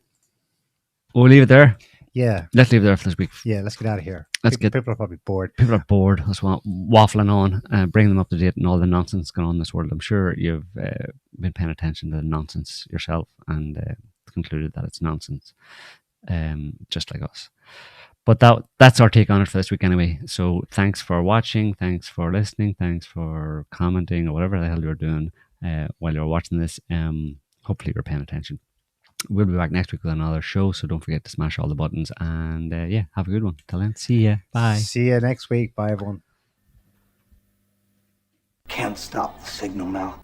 we'll leave it there. Yeah. Let's leave it there for this week. Yeah, let's get out of here. People are probably bored. People are bored. That's waffling on, bringing them up to date and all the nonsense going on in this world. I'm sure you've been paying attention to the nonsense yourself and concluded that it's nonsense, just like us. But that's our take on it for this week anyway. So thanks for watching. Thanks for listening. Thanks for commenting or whatever the hell you're doing while you're watching this. Hopefully you're paying attention. We'll be back next week with another show, so don't forget to smash all the buttons. And have a good one. Till then, see ya. Bye. See you next week. Bye, everyone. Can't stop the signal now.